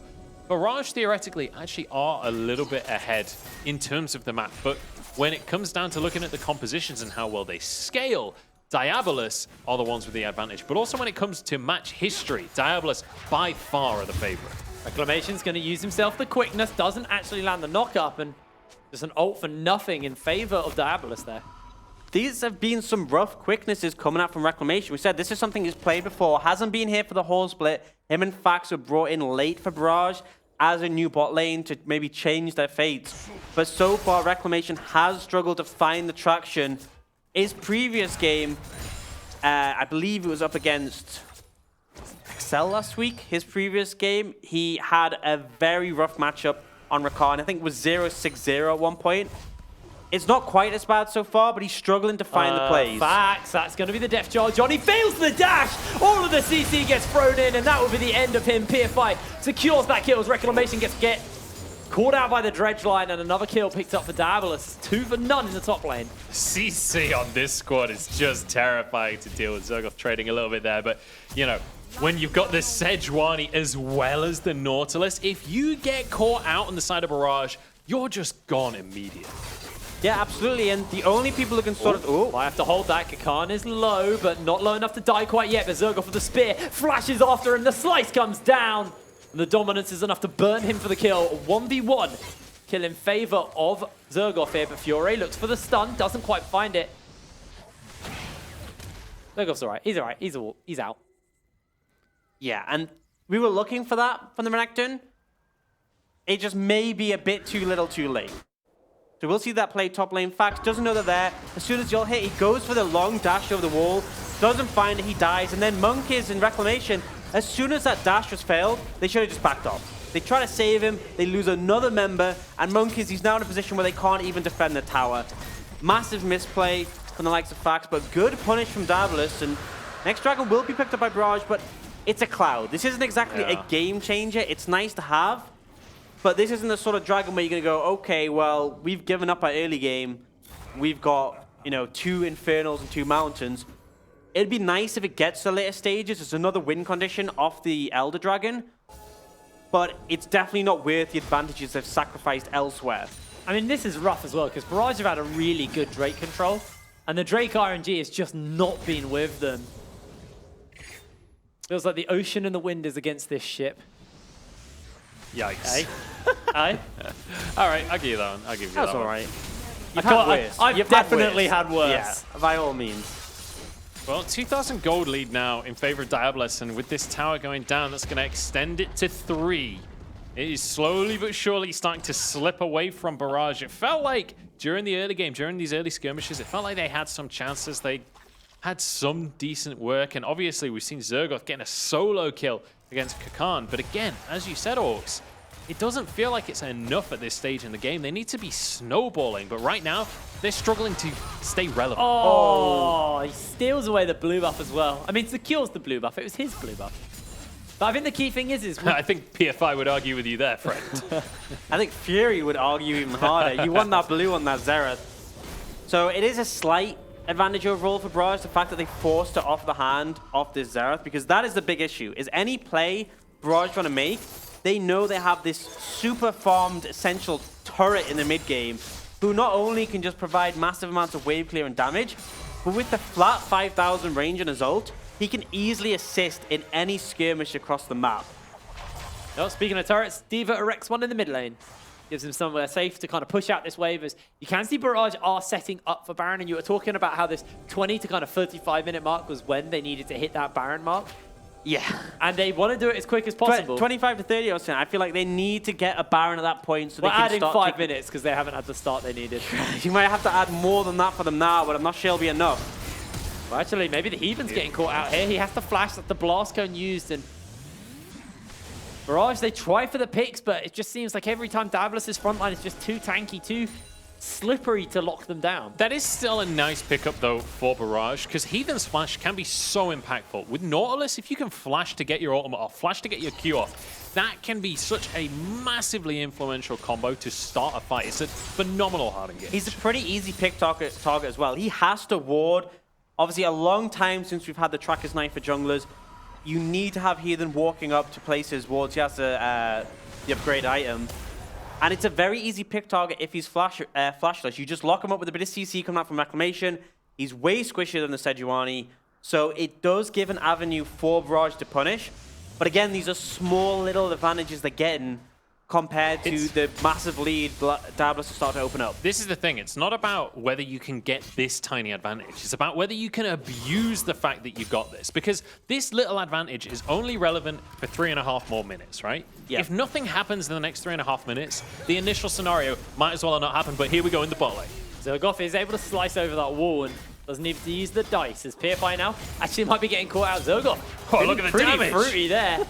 Barrage theoretically actually are a little bit ahead in terms of the map, but when it comes down to looking at the compositions and how well they scale, Diabolus are the ones with the advantage. But also when it comes to match history, Diabolus by far are the favorite. Reclamation's going to use himself the quickness, doesn't actually land the knock-up, and just an ult for nothing in favor of Diabolus there. These have been some rough quicknesses coming out from Reclamation. We said this is something he's played before, hasn't been here for the whole split. Him and Fax were brought in late for Barrage as a new bot lane to maybe change their fates. But so far, Reclamation has struggled to find the traction. His previous game, I believe it was up against Excel last week. His previous game, he had a very rough matchup on Rakan. I think it was 0-6-0 at one point. It's not quite as bad so far, but he's struggling to find the plays. Facts, that's going to be the death charge. Johnny fails the dash. All of the CC gets thrown in, and that will be the end of him. PFI secures that kill as Reclamation gets caught out by the dredge line, and another kill picked up for Diabolus. 2 for none in the top lane. CC on this squad is just terrifying to deal with. Zergoff trading a little bit there, but you know, when you've got the Sejuani as well as the Nautilus, if you get caught out on the side of Barrage, you're just gone immediately. Yeah, absolutely. And the only people who can sort of... Oh, I have to hold that. Kakan is low, but not low enough to die quite yet. But Zergoff with the spear flashes after, and the slice comes down. And the dominance is enough to burn him for the kill. 1v1 kill in favor of Zergoff here. But Fiore looks for the stun, doesn't quite find it. Zergoff's all right. He's all right. He's out. yeah, and we were looking for that from the Renekton. It just may be a bit too little too late. So we'll see that play top lane. Fax doesn't know they're there. As soon as you'll hit, he goes for the long dash over the wall. Doesn't find it, he dies. And then Monkies in Reclamation, as soon as that dash was failed, they should have just backed off. They try to save him, they lose another member, and Monkies, he's now in a position where they can't even defend the tower. Massive misplay from the likes of Fax, but good punish from Diabolus. And next dragon will be picked up by Barrage, but it's a cloud. This isn't exactly a game changer. It's nice to have. But this isn't the sort of dragon where you're going to go, okay, well, we've given up our early game. We've got, 2 Infernals and 2 Mountains. It'd be nice if it gets to the later stages. It's another win condition off the Elder Dragon. But it's definitely not worth the advantages they've sacrificed elsewhere. I mean, this is rough as well, because Barrage have had a really good Drake control. And the Drake RNG has just not been with them. Feels like the ocean and the wind is against this ship. Yikes. Aye? All right, I'll give you that one. I'll give you that one. That's all right. I've definitely had worse. Yeah, by all means. Well, 2,000 gold lead now in favor of Diabolus, and with this tower going down, that's going to extend it to 3. It is slowly but surely starting to slip away from Barrage. It felt like during the early game, during these early skirmishes, it felt like they had some chances. They had some decent work, and obviously we've seen Zergoff getting a solo kill against Kakan. But again, as you said, Orcs, it doesn't feel like it's enough at this stage in the game. They need to be snowballing, but right now, they're struggling to stay relevant. Oh, he steals away the blue buff as well. I mean, secures the blue buff. It was his blue buff. But I think the key thing is I think PFI would argue with you there, friend. I think Fury would argue even harder. You want that blue on that Xerath. So it is a slight advantage overall for Barrage, the fact that they forced to off the hand off this Xerath, because that is the big issue, is any play Barrage want to make, they know they have this super farmed essential turret in the mid game, who not only can just provide massive amounts of wave clear and damage, but with the flat 5,000 range and his ult, he can easily assist in any skirmish across the map. Well, speaking of turrets, D.Va erects one in the mid lane. Gives him somewhere safe to kind of push out this wave. As you can see Barrage are setting up for Baron, and you were talking about how this 20 to kind of 35-minute mark was when they needed to hit that Baron mark. Yeah. And they want to do it as quick as possible. 25 to 30, I was saying. I feel like they need to get a Baron at that point so they can adding start 5 minutes because they haven't had the start they needed. You might have to add more than that for them now, but I'm not sure it'll be enough. Well, actually, maybe the Heathen's getting caught out here. He has to flash that the blast cone used, and Barrage, they try for the picks, but it just seems like every time Diabolus' front line is just too tanky, too slippery to lock them down. That is still a nice pickup, though, for Barrage, because Heathen's flash can be so impactful. With Nautilus, if you can flash to get your ultimate off, flash to get your Q off, that can be such a massively influential combo to start a fight. It's a phenomenal hard engage. He's a pretty easy pick target as well. He has to ward. Obviously, a long time since we've had the Tracker's Knife for junglers. You need to have Heathen walking up to place his wards. He has the upgrade item. And it's a very easy pick target if he's flashless. You just lock him up with a bit of CC coming out from Acclamation. He's way squishier than the Sejuani. So it does give an avenue for Barrage to punish. But again, these are small little advantages they're getting compared to the massive lead Diabolus start to open up. This is the thing. It's not about whether you can get this tiny advantage. It's about whether you can abuse the fact that you've got this. Because this little advantage is only relevant for 3.5 more minutes, right? Yeah. If nothing happens in the next 3.5 minutes, the initial scenario might as well not happen. But here we go in the bot lane. Zergoff is able to slice over that wall and doesn't need to use the dice. As PFI now actually might be getting caught out. Zergoff. Oh, look at the damage. Pretty fruity there.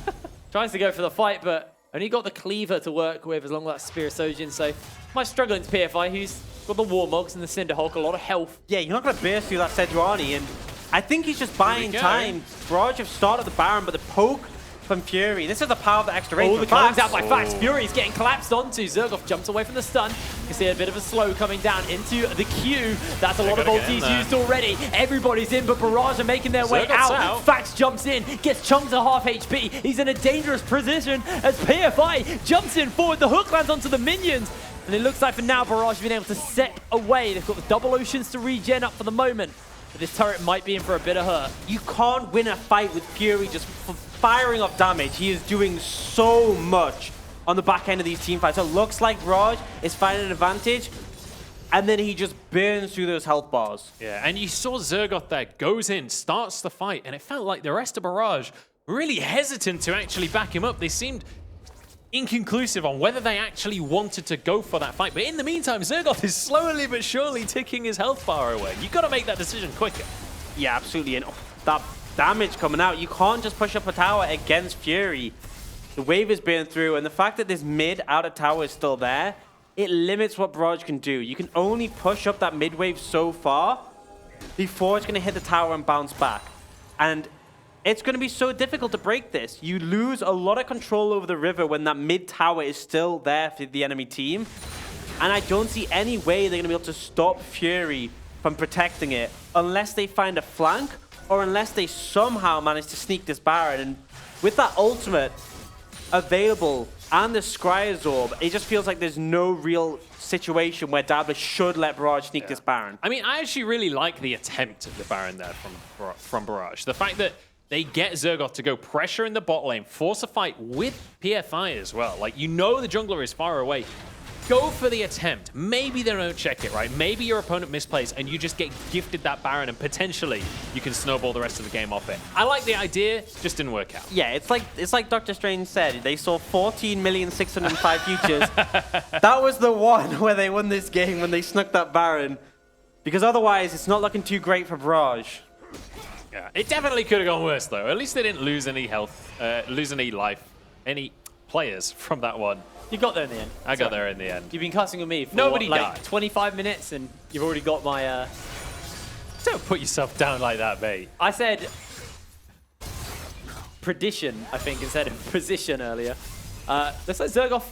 Tries to go for the fight, but only got the cleaver to work with as long as that Spear of Sojin, so might struggle into PFI, who's got the Warmogs and the Cinderhulk, a lot of health. Yeah, you're not going to burst through that Sejuani, and I think he's just buying time. Barrage have started the Baron, but the poke from Fury. This is the power of the extra range. Oh, the climbs out by Fax. Fury's getting collapsed onto. Zergoff jumps away from the stun. You see a bit of a slow coming down into the Q. That's a lot of ultis used already. Everybody's in, but Barrage are making their way out. Fax jumps in, gets chunked to half HP. He's in a dangerous position as PFI jumps in forward. The hook lands onto the minions. And it looks like for now, Barrage have been able to set away. They've got the double oceans to regen up for the moment. But this turret might be in for a bit of hurt. You can't win a fight with Fury just firing off damage. He is doing so much on the back end of these team fights. So it looks like Barrage is finding an advantage, and then he just burns through those health bars. Yeah, and you saw Zergoff there, goes in, starts the fight, and it felt like the rest of Barrage were really hesitant to actually back him up. They seemed inconclusive on whether they actually wanted to go for that fight. But in the meantime, Zergoff is slowly but surely ticking his health bar away. You've got to make that decision quicker. Yeah, absolutely. And that damage coming out, you can't just push up a tower against Fury. The wave is burning through, and the fact that this mid outer tower is still there, it limits what Barrage can do. You can only push up that mid wave so far before it's going to hit the tower and bounce back. And it's going to be so difficult to break this. You lose a lot of control over the river when that mid tower is still there for the enemy team. And I don't see any way they're going to be able to stop Fury from protecting it unless they find a flank or unless they somehow manage to sneak this Baron. And with that ultimate available and the Scryer's Orb, it just feels like there's no real situation where Diabolus should let Barrage sneak this Baron. I mean, I actually really like the attempt at the Baron there from Barrage. The fact that they get Zergoff to go pressure in the bot lane, force a fight with PFI as well. Like, you know the jungler is far away. Go for the attempt. Maybe they don't check it, right? Maybe your opponent misplays and you just get gifted that Baron and potentially you can snowball the rest of the game off it. I like the idea, just didn't work out. Yeah, it's like Dr. Strange said. They saw 14,605,000 futures. That was the one where they won this game when they snuck that Baron. Because otherwise, it's not looking too great for Barrage. Yeah, it definitely could have gone worse, though. At least they didn't lose any health, lose any life, any players from that one. You got there in the end. I got there in the end. You've been cussing with me for Nobody what, died. 25 minutes, and you've already got my... Don't put yourself down like that, mate. I said Predition, I think, instead of position earlier. Looks like Zergoff,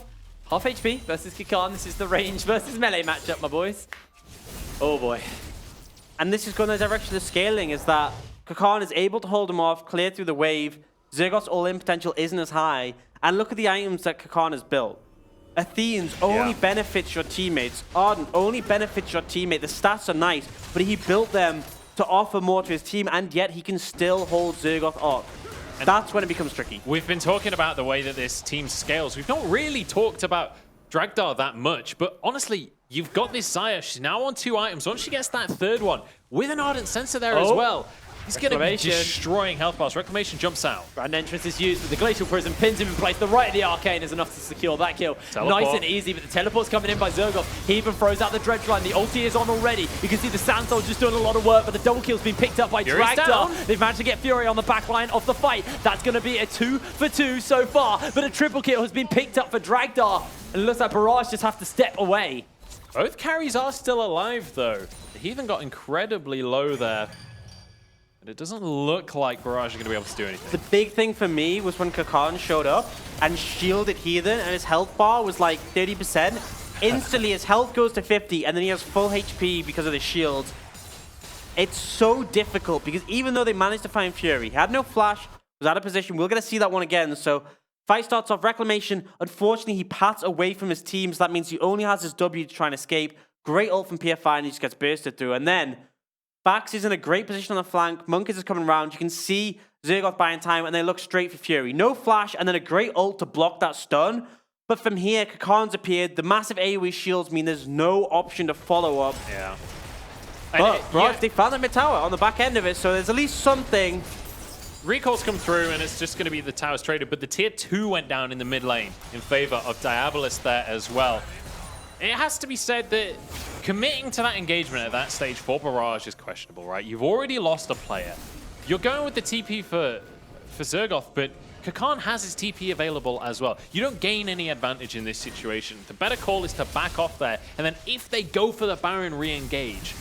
half HP versus Kakan. This is the range versus melee matchup, my boys. Oh boy. And this is going in the direction of scaling, is that Kakan is able to hold him off, clear through the wave. Zergoff's all-in potential isn't as high. And look at the items that Kakan has built. Athene's only benefits your teammates. Ardent only benefits your teammate. The stats are nice, but he built them to offer more to his team, and yet he can still hold Zergoff up. And that's when it becomes tricky. We've been talking about the way that this team scales. We've not really talked about Dragdar that much, but honestly, you've got this Xayah. She's now on 2 items. Once she gets that 3rd one, with an Ardent Sensor there as well, he's going to be destroying health bars. Reclamation jumps out. Grand entrance is used, but the Glacial Prism pins him in place. The right of the Arcane is enough to secure that kill. Teleport. Nice and easy, but the teleport's coming in by Zergoff. He even throws out the Dredge line. The ulti is on already. You can see the Sand Soldier's doing a lot of work, but the double kill's been picked up by Dragdar. They've managed to get Fury on the back line of the fight. That's going to be a 2 for 2 so far, but a triple kill has been picked up for Dragdar. And it looks like Barrage just have to step away. Both carries are still alive, though. The Heathen got incredibly low there. It doesn't look like Barrage are going to be able to do anything. The big thing for me was when Kakan showed up and shielded Heathen, and his health bar was like 30%. Instantly, his health goes to 50, and then he has full HP because of the shield. It's so difficult, because even though they managed to find Fury, he had no flash, was out of position. We're going to see that one again. So, fight starts off. Reclamation, unfortunately, he pats away from his team, so that means he only has his W to try and escape. Great ult from PFI, and he just gets bursted through. And then Bax is in a great position on the flank. Monkeys is coming around. You can see Zergoff buying time, and they look straight for Fury. No flash, and then a great ult to block that stun. But from here, Kakan's appeared. The massive AoE shields mean there's no option to follow up. Yeah. But they found the mid tower on the back end of it, so there's at least something. Recalls come through, and it's just going to be the towers traded. But the tier 2 went down in the mid lane in favor of Diabolus there as well. It has to be said that committing to that engagement at that stage for Barrage is questionable, right? You've already lost a player. You're going with the TP for Zergoff, but Kakan has his TP available as well. You don't gain any advantage in this situation. The better call is to back off there, and then if they go for the Baron, re-engage.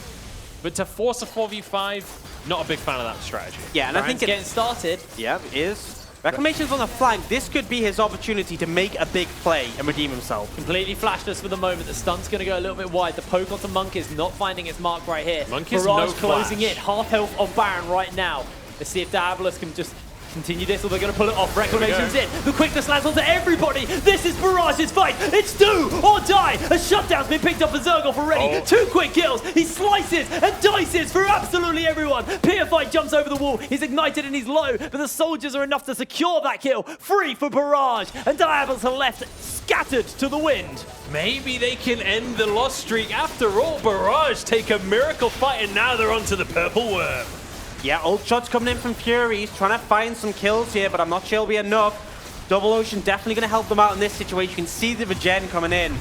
But to force a 4v5, not a big fan of that strategy. Yeah, and Baron's I think it's getting started. Yeah, it is. Reclamation's on the flank. This could be his opportunity to make a big play and redeem himself. Completely flashless for the moment. The stun's going to go a little bit wide. The poke onto Monk is not finding its mark right here. Monkey's Barrage no closing flash. in. Half health of Baron right now. Let's see if Diabolus can just continue this, or they're going to pull it off. Reclamation's in. The quickness lands onto everybody. This is Barrage's fight. It's do or die. A shutdown's been picked up for Zergoff already. 2 quick kills. He slices and dices for absolutely everyone. PFI jumps over the wall. He's ignited and he's low, but the soldiers are enough to secure that kill. Free for Barrage, and Diabolus are left scattered to the wind. Maybe they can end the loss streak. After all, Barrage take a miracle fight, and now they're onto the purple worm. Yeah, ult shots coming in from Fury. He's trying to find some kills here, but I'm not sure it'll be enough. Double Ocean definitely going to help them out in this situation. You can see the regen coming in.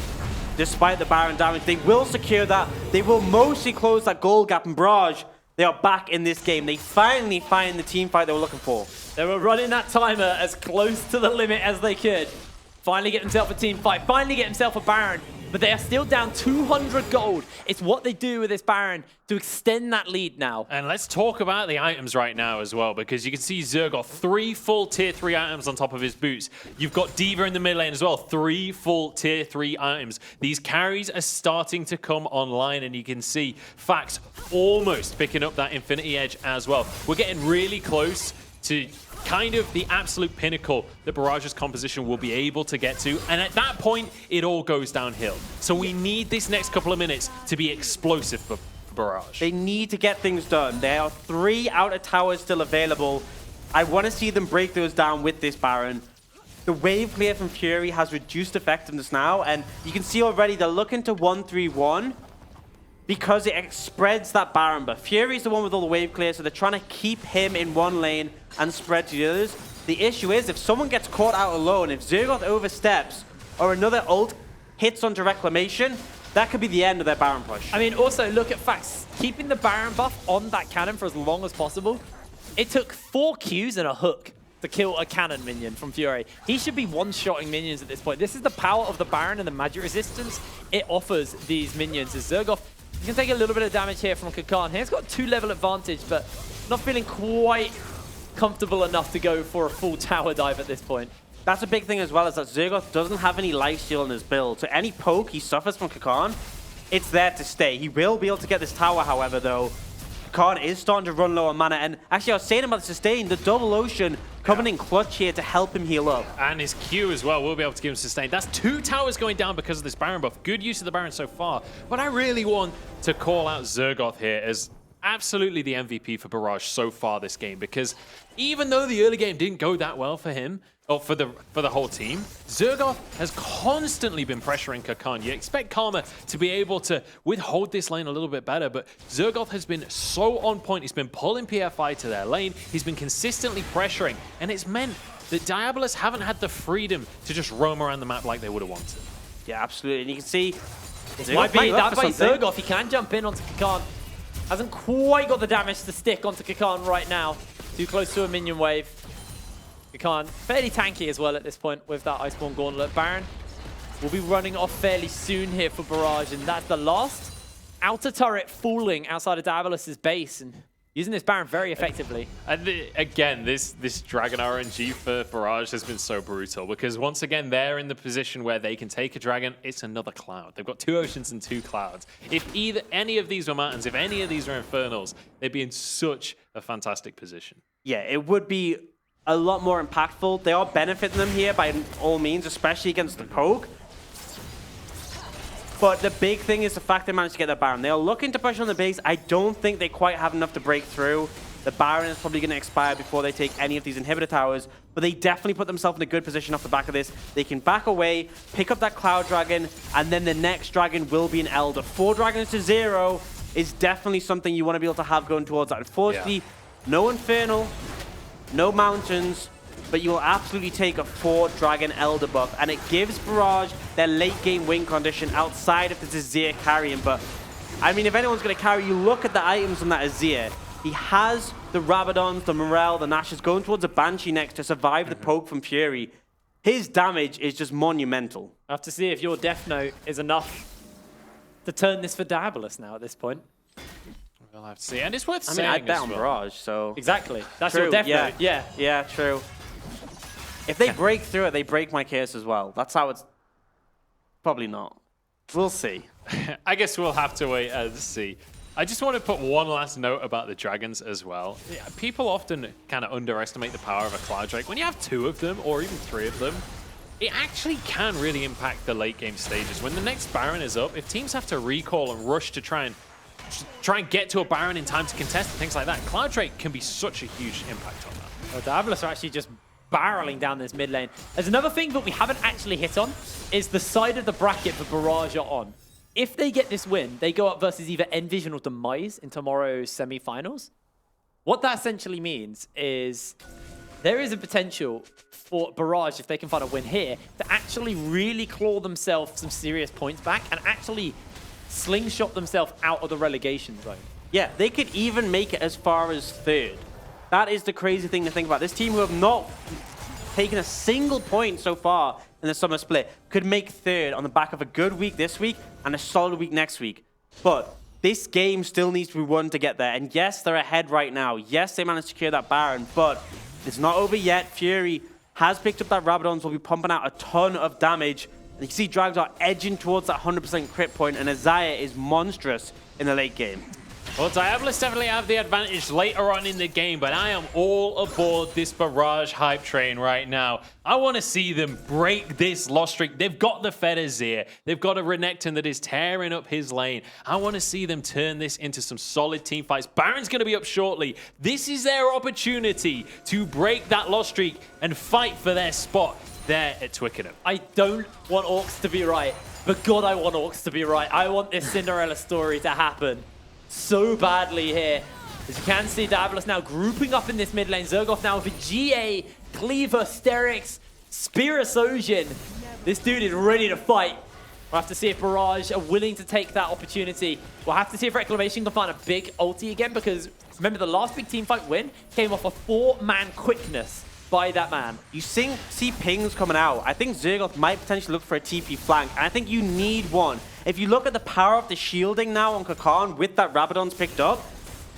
Despite the Baron damage, they will secure that. They will mostly close that gold gap, and Barrage, they are back in this game. They finally find the team fight they were looking for. They were running that timer as close to the limit as they could. Finally get himself a team fight. Finally get himself a Baron. But they are still down 200 gold. It's what they do with this Baron to extend that lead now. And let's talk about the items right now as well, because you can see Zergoff, 3 full tier 3 items on top of his boots. You've got D.Va in the mid lane as well, 3 full tier 3 items. These carries are starting to come online, and you can see Fax almost picking up that Infinity Edge as well. We're getting really close to kind of the absolute pinnacle that Barrage's composition will be able to get to. And at that point, it all goes downhill. So we need this next couple of minutes to be explosive for Barrage. They need to get things done. There are 3 outer towers still available. I want to see them break those down with this Baron. The wave clear from Fury has reduced effectiveness now, and you can see already they're looking to 1-3-1 because it spreads that Baron. But Fury's the one with all the wave clear, so they're trying to keep him in one lane and spread to the others. The issue is, if someone gets caught out alone, if Zergoff oversteps or another ult hits onto Reclamation, that could be the end of their Baron push. I mean, also look at Fax keeping the Baron buff on that cannon for as long as possible. It took 4 Qs and a hook to kill a cannon minion from Fury. He should be one-shotting minions at this point. This is the power of the Baron and the magic resistance it offers these minions. As Zergoff, you can take a little bit of damage here from Kakan. He's got 2-level advantage, but not feeling quite comfortable enough to go for a full tower dive at this point. That's a big thing as well, is that Zergoth doesn't have any lifesteal in his build. So any poke he suffers from Kakarn, it's there to stay. He will be able to get this tower, however, though. Kakarn is starting to run low on mana. And actually, I was saying about the sustain, the double ocean coming in clutch here to help him heal up. And his Q as well will be able to give him sustain. That's 2 towers going down because of this Baron buff. Good use of the Baron so far. But I really want to call out Zergoth here as absolutely the MVP for Barrage so far this game, because even though the early game didn't go that well for him, or for the whole team, Zergoth has constantly been pressuring Kakarn. You expect Karma to be able to withhold this lane a little bit better, but Zergoth has been so on point. He's been pulling PFI to their lane. He's been consistently pressuring, and it's meant that Diabolus haven't had the freedom to just roam around the map like they would have wanted. Yeah, absolutely. And you can see This might be that by Zergoth. He can jump in onto Kakarn. Hasn't quite got the damage to stick onto Kakarn right now. Too close to a minion wave. Kakarn fairly tanky as well at this point with that Iceborne Gauntlet. Baron will be running off fairly soon here for Barrage, and that's the last outer turret falling outside of Diabolus' base, and using this Baron very effectively. And again, this Dragon RNG for Barrage has been so brutal, because once again, they're in the position where they can take a Dragon. It's another cloud. They've got 2 oceans and 2 clouds. If any of these were mountains, if any of these were infernals, they'd be in such a fantastic position. Yeah, it would be a lot more impactful. They are benefiting them here by all means, especially against the poke. But the big thing is the fact they managed to get the Baron. They are looking to push on the base. I don't think they quite have enough to break through. The Baron is probably going to expire before they take any of these inhibitor towers, but they definitely put themselves in a good position off the back of this. They can back away, pick up that Cloud Dragon, and then the next Dragon will be an Elder. 4 Dragons to 0 is definitely something you want to be able to have going towards that. Unfortunately, no Infernal, no Mountains, but you will absolutely take a 4 Dragon Elder buff, and it gives Barrage their late game win condition outside of the Azir carrying. But I mean, if anyone's going to carry, you look at the items on that Azir. He has the Rabadons, the Morel, the Nashes going towards a Banshee next to survive the poke from Fury. His damage is just monumental. I have to see if your Death Note is enough to turn this for Diabolus now at this point. We'll have to see. And it's worth saying. I bet on well. Barrage, so. Exactly. That's True, your Death Note. yeah. Yeah, true. If they break through it, they break my case as well. That's how it's. Probably not. We'll see. I guess we'll have to wait and see. I just want to put one last note about the dragons as well. Yeah, people often kind of underestimate the power of a Cloud Drake. When you have 2 of them, or even 3 of them, it actually can really impact the late game stages. When the next Baron is up, if teams have to recall and rush to try and get to a Baron in time to contest and things like that, Cloud Drake can be such a huge impact on that. Well, Diabolus are actually just barreling down this mid lane. There's another thing that we haven't actually hit on, is the side of the bracket that Barrage are on. If they get this win, they go up versus either Envision or Demise in tomorrow's semi-finals. What that essentially means is there is a potential for Barrage, if they can find a win here, to actually really claw themselves some serious points back and actually slingshot themselves out of the relegation zone. Yeah, they could even make it as far as 3rd. That is the crazy thing to think about. This team, who have not taken a single point so far in the summer split, could make 3rd on the back of a good week this week and a solid week next week. But this game still needs to be won to get there. And yes, they're ahead right now. Yes, they managed to secure that Baron, but it's not over yet. Fury has picked up that Rabadons, will be pumping out a ton of damage. And you can see Drags are edging towards that 100% crit point, and Isaiah is monstrous in the late game. Well, Diabolus definitely have the advantage later on in the game, but I am all aboard this Barrage hype train right now. I want to see them break this loss streak. They've got the Fed Azir. They've got a Renekton that is tearing up his lane. I want to see them turn this into some solid team fights. Baron's going to be up shortly. This is their opportunity to break that loss streak and fight for their spot there at Twickenham. I don't want Orcs to be right, but God, I want Orcs to be right. I want this Cinderella story to happen so badly here. As you can see, Diabolus now grouping up in this mid lane. Zergoth now with a GA, Cleaver, Sterix, Spirososian. This dude is ready to fight. We'll have to see if Barrage are willing to take that opportunity. We'll have to see if Reclamation can find a big ulti again, because remember, the last big teamfight win came off a 4-man quickness by that man. You see pings coming out. I think Zergoth might potentially look for a TP flank, and I think you need one. If you look at the power of the shielding now on Kakarn with that Rabadon's picked up,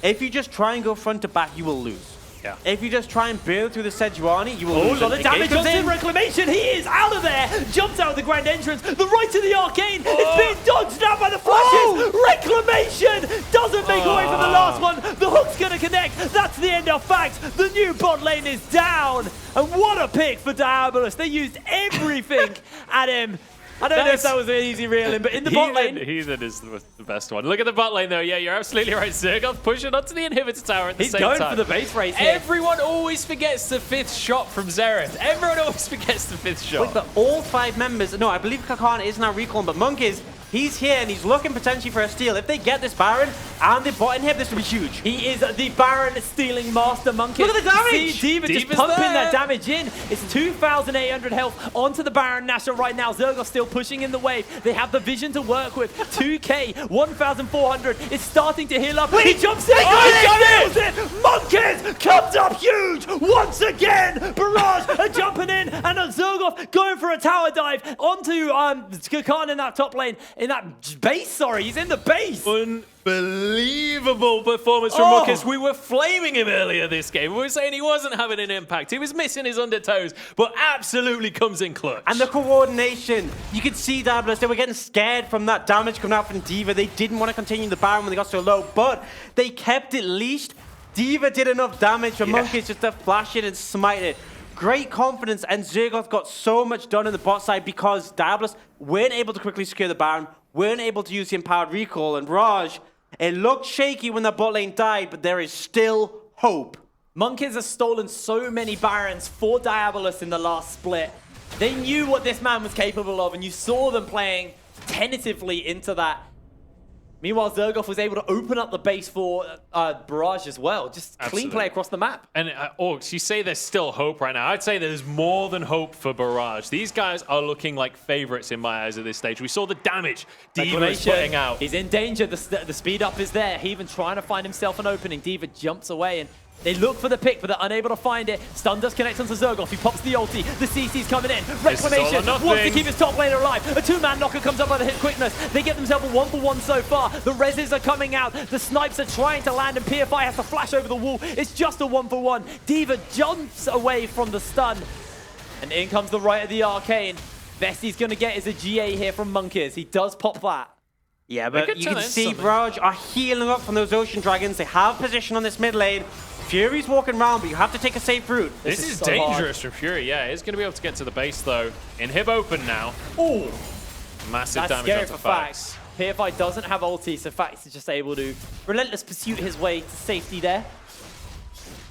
if you just try and go front to back, you will lose. Yeah. If you just try and build through the Sejuani, you will Oh, lose. a lot of damage comes onto in. Reclamation. He is out of there. Jumps out of the grand entrance. The right to the arcane. It's being dodged now by the flashes. Reclamation doesn't make away from the last one. The hook's going to connect. That's the end of facts. The new bot lane is down. And what a pick for Diabolus. They used everything at him. I don't know if that was an easy reeling, but in the bot lane. Heathen is the best one. Look at the bot lane, though. Yeah, you're absolutely right. Zergoth pushing onto the inhibitor tower at the same time. He's going for the base race here. Everyone always forgets the 5th shot from Xerath. Everyone always forgets the 5th shot. Wait, but all 5 members, no, I believe Kakan is now recalling, but Monk is, he's here and he's looking potentially for a steal. If they get this Baron and they bot in him, this will be huge. He is the Baron stealing master Monkey. Look at the damage! See, Diva just Diva's pumping there. that damage in. It's 2,800 health onto the Baron Nashor right now. Zergoth still pushing in the wave. They have the vision to work with. 2k, 1,400. It's starting to heal up. He jumps in. He nails it. Monkeys comes up huge once again. Barrage are jumping in, and Zergoth going for a tower dive onto Kakan in that top lane. In that base, sorry. He's in the base. Unbelievable performance from Marcus. We were flaming him earlier this game. We were saying he wasn't having an impact. He was missing his undertows, but absolutely comes in clutch. And the coordination, you could see Diabolus, they were getting scared from that damage coming out from Diva. They didn't want to continue the Baron when they got so low, but they kept it leashed. Diva did enough damage for Monkeys just to flash it and smite it. Great confidence, and Zergoth got so much done in the bot side because Diabolus weren't able to quickly secure the Baron, weren't able to use the empowered recall, and Raj, it looked shaky when the bot lane died, but there is still hope. Monkeys have stolen so many Barons for Diabolus in the last split. They knew what this man was capable of, and you saw them playing tentatively into that. Meanwhile, Zergoth was able to open up the base for Barrage as well. Just clean play across the map. And you say there's still hope right now. I'd say there's more than hope for Barrage. These guys are looking like favorites in my eyes at this stage. We saw the damage Diva's putting out. He's in danger. The speed up is there. He even trying to find himself an opening. Diva jumps away and they look for the pick, but they're unable to find it. Stun does connect onto Zergoth. He pops the ulti. The CC's coming in. Reclamation wants to keep his top laner alive. A 2-man knocker comes up by the hit quickness. They get themselves a 1-for-1 so far. The reses are coming out. The snipes are trying to land, and PFI has to flash over the wall. It's just a 1-for-1. Diva jumps away from the stun. And in comes the right of the arcane. Best he's going to get is a GA here from Monkeys. He does pop that. Yeah, but you can see Barrage are healing up from those Ocean Dragons. They have position on this mid lane. Fury's walking around, but you have to take a safe route. This is so dangerous for Fury. Yeah, he's going to be able to get to the base, though. Inhib open now. Oh, massive damage onto Fax. PFI doesn't have ulti, so Fax is just able to relentless pursuit his way to safety there.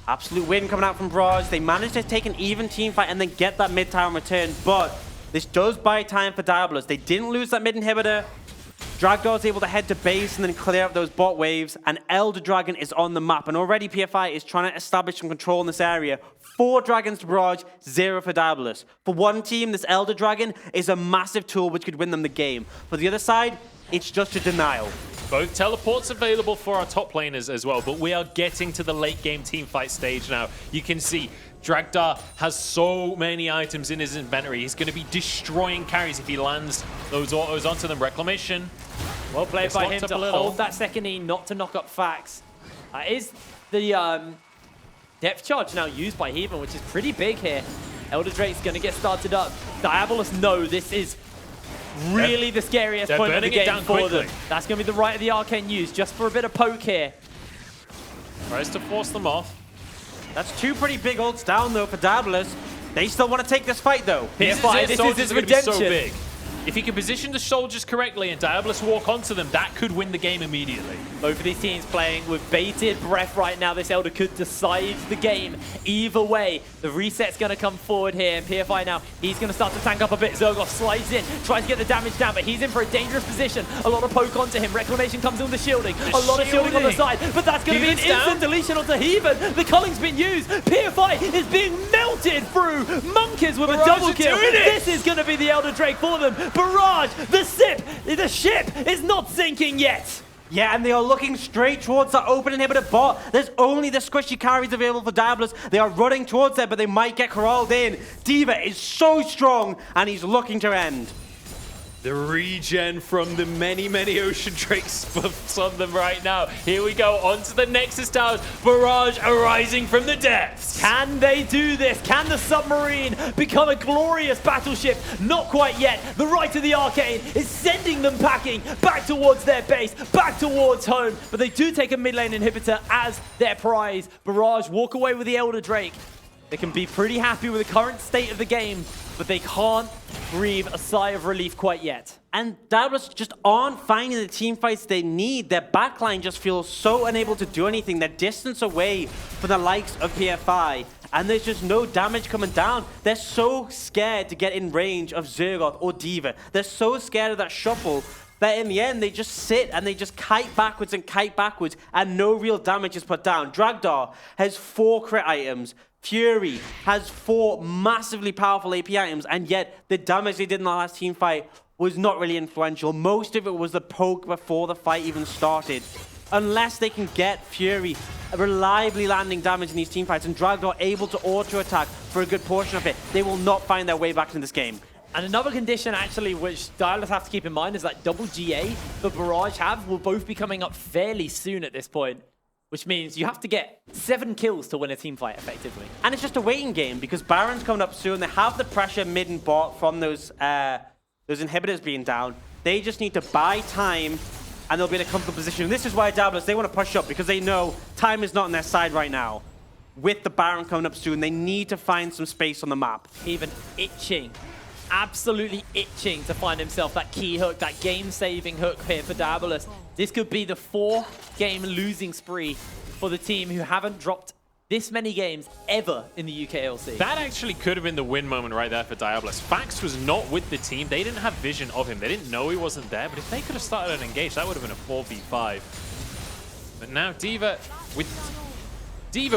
Absolute win coming out from Barrage. They managed to take an even team fight and then get that mid tower in return, but this does buy time for Diabolus. They didn't lose that mid inhibitor. Dragdor's able to head to base and then clear up those bot waves, and Elder Dragon is on the map, and already PFI is trying to establish some control in this area. 4 dragons to Barrage, 0 for Diabolus. For one team, this Elder Dragon is a massive tool which could win them the game. For the other side, it's just a denial. Both teleports available for our top laners as well, but we are getting to the late game team fight stage now. You can see Dragdar has so many items in his inventory. He's going to be destroying carries if he lands those autos onto them. Reclamation. Well played by him to hold that second E, not to knock up Fax. Is the depth charge now used by Heathen, which is pretty big here. Elder Drake's going to get started up. Diabolus know this is really the scariest point of the game for them. That's going to be the right of the arcane used just for a bit of poke here. Tries to force them off. That's 2 pretty big ults down, though, for Diabolus. They still want to take this fight, though. PFI, this is his redemption. So big. If he can position the soldiers correctly and Diabolus walk onto them, that could win the game immediately. Both of these teams playing with bated breath right now. This Elder could decide the game either way. The reset's going to come forward here, and PFI now, he's going to start to tank up a bit. Zergoth slides in, tries to get the damage down, but he's in for a dangerous position. A lot of poke onto him. Reclamation comes in with the shielding. A lot of shielding on the side, but that's going to be an instant deletion onto Heathen. The culling's been used. PFI is being melted through. Monkeys with a double kill. This is going to be the Elder Drake for them. Barrage, the ship is not sinking yet. Yeah, and they are looking straight towards that open inhibitor bot. There's only the squishy carries available for Diabolus. They are running towards there, but they might get corralled in. Diva is so strong, and he's looking to end. The regen from the many, many Ocean Drakes buffs on them right now. Here we go, onto the Nexus Towers. Barrage arising from the depths. Can they do this? Can the submarine become a glorious battleship? Not quite yet. The Right of the Arcane is sending them packing back towards their base, back towards home. But they do take a mid lane inhibitor as their prize. Barrage walk away with the Elder Drake. They can be pretty happy with the current state of the game, but they can't breathe a sigh of relief quite yet. And Diabolus just aren't finding the team fights they need. Their backline just feels so unable to do anything. They're distance away from the likes of PFI, and there's just no damage coming down. They're so scared to get in range of Zergoth or D.Va. They're so scared of that shuffle that in the end, they just sit and they just kite backwards, and no real damage is put down. Dragdar has 4 crit items. Fury has 4 massively powerful AP items, and yet the damage they did in the last team fight was not really influential. Most of it was the poke before the fight even started. Unless they can get Fury reliably landing damage in these team fights and Dragdar able to auto-attack for a good portion of it, they will not find their way back in this game. And another condition, actually, which Diabolus have to keep in mind is that double GA the Barrage have will both be coming up fairly soon at this point, which means you have to get 7 kills to win a team fight effectively. And it's just a waiting game because Baron's coming up soon. They have the pressure mid and bot from those inhibitors being down. They just need to buy time and they'll be in a comfortable position. This is why Diabolus, they want to push up because they know time is not on their side right now. With the Baron coming up soon, they need to find some space on the map. Even itching. Absolutely itching to find himself that key hook, that game-saving hook here for Diabolus. This could be the 4-game losing spree for the team who haven't dropped this many games ever in the UKLC. That actually could have been the win moment right there for Diabolus. Fax was not with the team. They didn't have vision of him. They didn't know he wasn't there, but if they could have started an engage, that would have been a 4v5. But now D.Va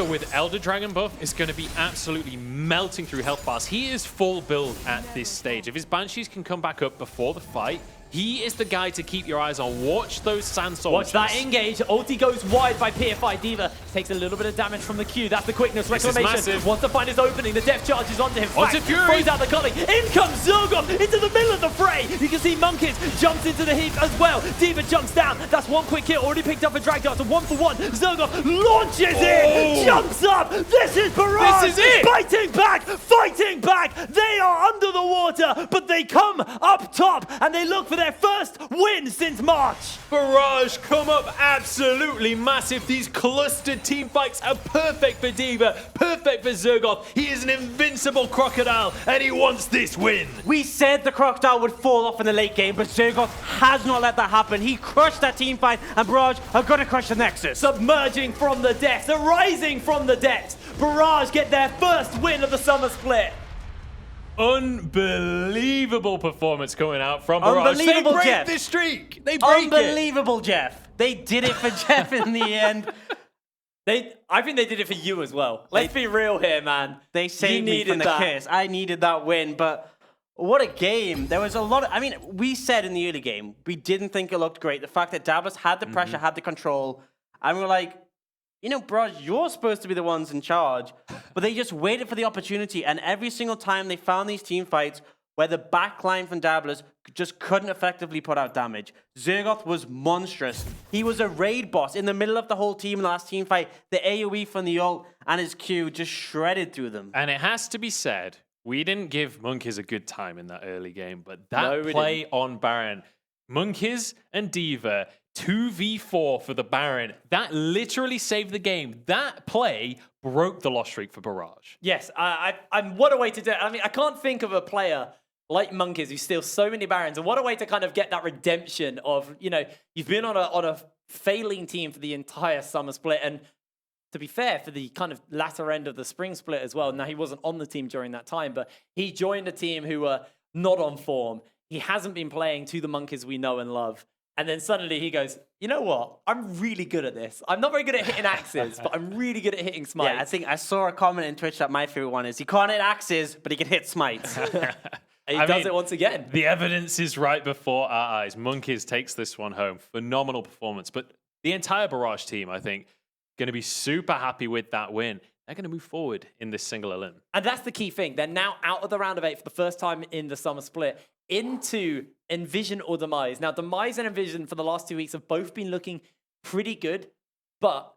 with Elder Dragon buff is going to be absolutely melting through health bars. He is full build at this stage. If his Banshees can come back up before the fight, he is the guy to keep your eyes on. Watch those Sand Soldiers. Watch that engage. Ulti goes wide by PFI. D.Va takes a little bit of damage from the Q. That's the quickness reclamation. Wants to find his opening. The depth charges onto him. Onto Fury. Throws out the culling. In comes Zergoth into the middle of the fray. You can see Monkeys jumps into the heap as well. D.Va jumps down. That's 1 quick kill. Already picked up a Dragdar. It's a 1-for-1. Zergoth launches in. Jumps up. This is Barrage. This is it. Fighting back. Fighting back. They are under the water, but they come up top and they look for their first win since March. Barrage come up absolutely massive. These clustered team fights are perfect for D.Va, perfect for Zergoth. He is an invincible crocodile and he wants this win. We said the crocodile would fall off in the late game, but Zergoth has not let that happen. He crushed that team fight and Barrage are going to crush the Nexus. Submerging from the depths, arising from the depths. Barrage get their first win of the summer split. Unbelievable performance coming out from Barrage. Unbelievable, they break Jeff. this streak. They break Unbelievable, Jeff. They did it for Jeff in the end. I think they did it for you as well. Let's be real here, man. They saved me from the kiss. I needed that win, but what a game. There was a lot of, I mean, we said in the early game, we didn't think it looked great. The fact that Diabolus had the pressure, had the control, and we were like, you know, Barrage, you're supposed to be the ones in charge. But they just waited for the opportunity, and every single time they found these team fights where the backline from Diabolus just couldn't effectively put out damage. Zergoth was monstrous. He was a raid boss in the middle of the whole team in the last team fight. The AoE from the ult and his Q just shredded through them. And it has to be said, we didn't give Monkeys a good time in that early game, but that play on Baron, Monkeys and D.Va, 2v4 for the Baron, that literally saved the game. That play broke the loss streak for Barrage. Yes, what a way to do it. I mean, I can't think of a player like Monkeys who steals so many Barons, and what a way to kind of get that redemption of, you know, you've been on a failing team for the entire summer split, and to be fair, for the kind of latter end of the spring split as well. Now, he wasn't on the team during that time, but he joined a team who were not on form. He hasn't been playing to the Monkeys we know and love. And then suddenly he goes, you know what? I'm really good at this. I'm not very good at hitting axes, but I'm really good at hitting smites. Yeah, I think I saw a comment in Twitch that my favorite one is he can't hit axes, but he can hit smites. And he does it once again. The evidence is right before our eyes. Monkeys takes this one home. Phenomenal performance. But the entire Barrage team, I think, going to be super happy with that win. They're going to move forward in this single elim. And that's the key thing. They're now out of the round of 8 for the first time in the summer split. into Envision or Demise. Now, Demise and Envision for the last 2 weeks have both been looking pretty good, but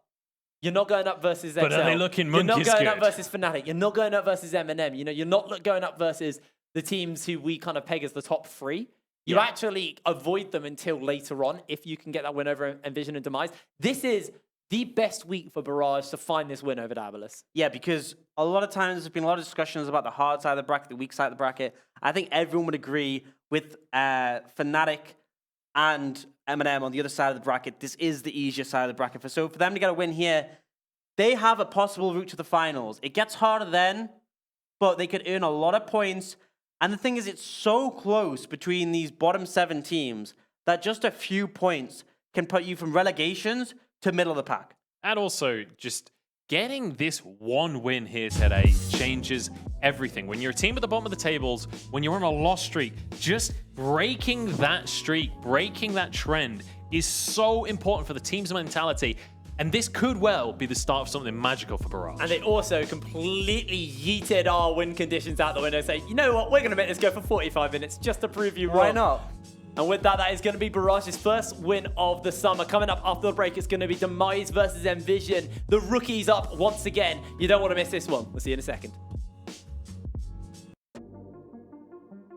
you're not going up versus XL. But are they looking You're not monkeys going up good? versus Fnatic. You're not going up versus M&M. You know, you're not going up versus the teams who we kind of peg as the top 3. You actually avoid them until later on if you can get that win over Envision and Demise. This is the best week for Barrage to find this win over Diabolus. Yeah, because a lot of times there's been a lot of discussions about the hard side of the bracket, the weak side of the bracket. I think everyone would agree with Fnatic and M&M on the other side of the bracket. This is the easier side of the bracket. So for them to get a win here, they have a possible route to the finals. It gets harder then, but they could earn a lot of points. And the thing is, it's so close between these bottom 7 teams that just a few points can put you from relegations to middle of the pack. And also, just getting this one win here today changes everything. When you're a team at the bottom of the tables, when you're on a loss streak, just breaking that streak, breaking that trend is so important for the team's mentality. And this could well be the start of something magical for Barrage. And they also completely yeeted our win conditions out the window, saying, you know what, we're going to make this go for 45 minutes just to prove you wrong. Why not? And with that, that is going to be Barrage's first win of the summer. Coming up after the break, it's going to be Demise versus Envision. The rookies up once again. You don't want to miss this one. We'll see you in a second.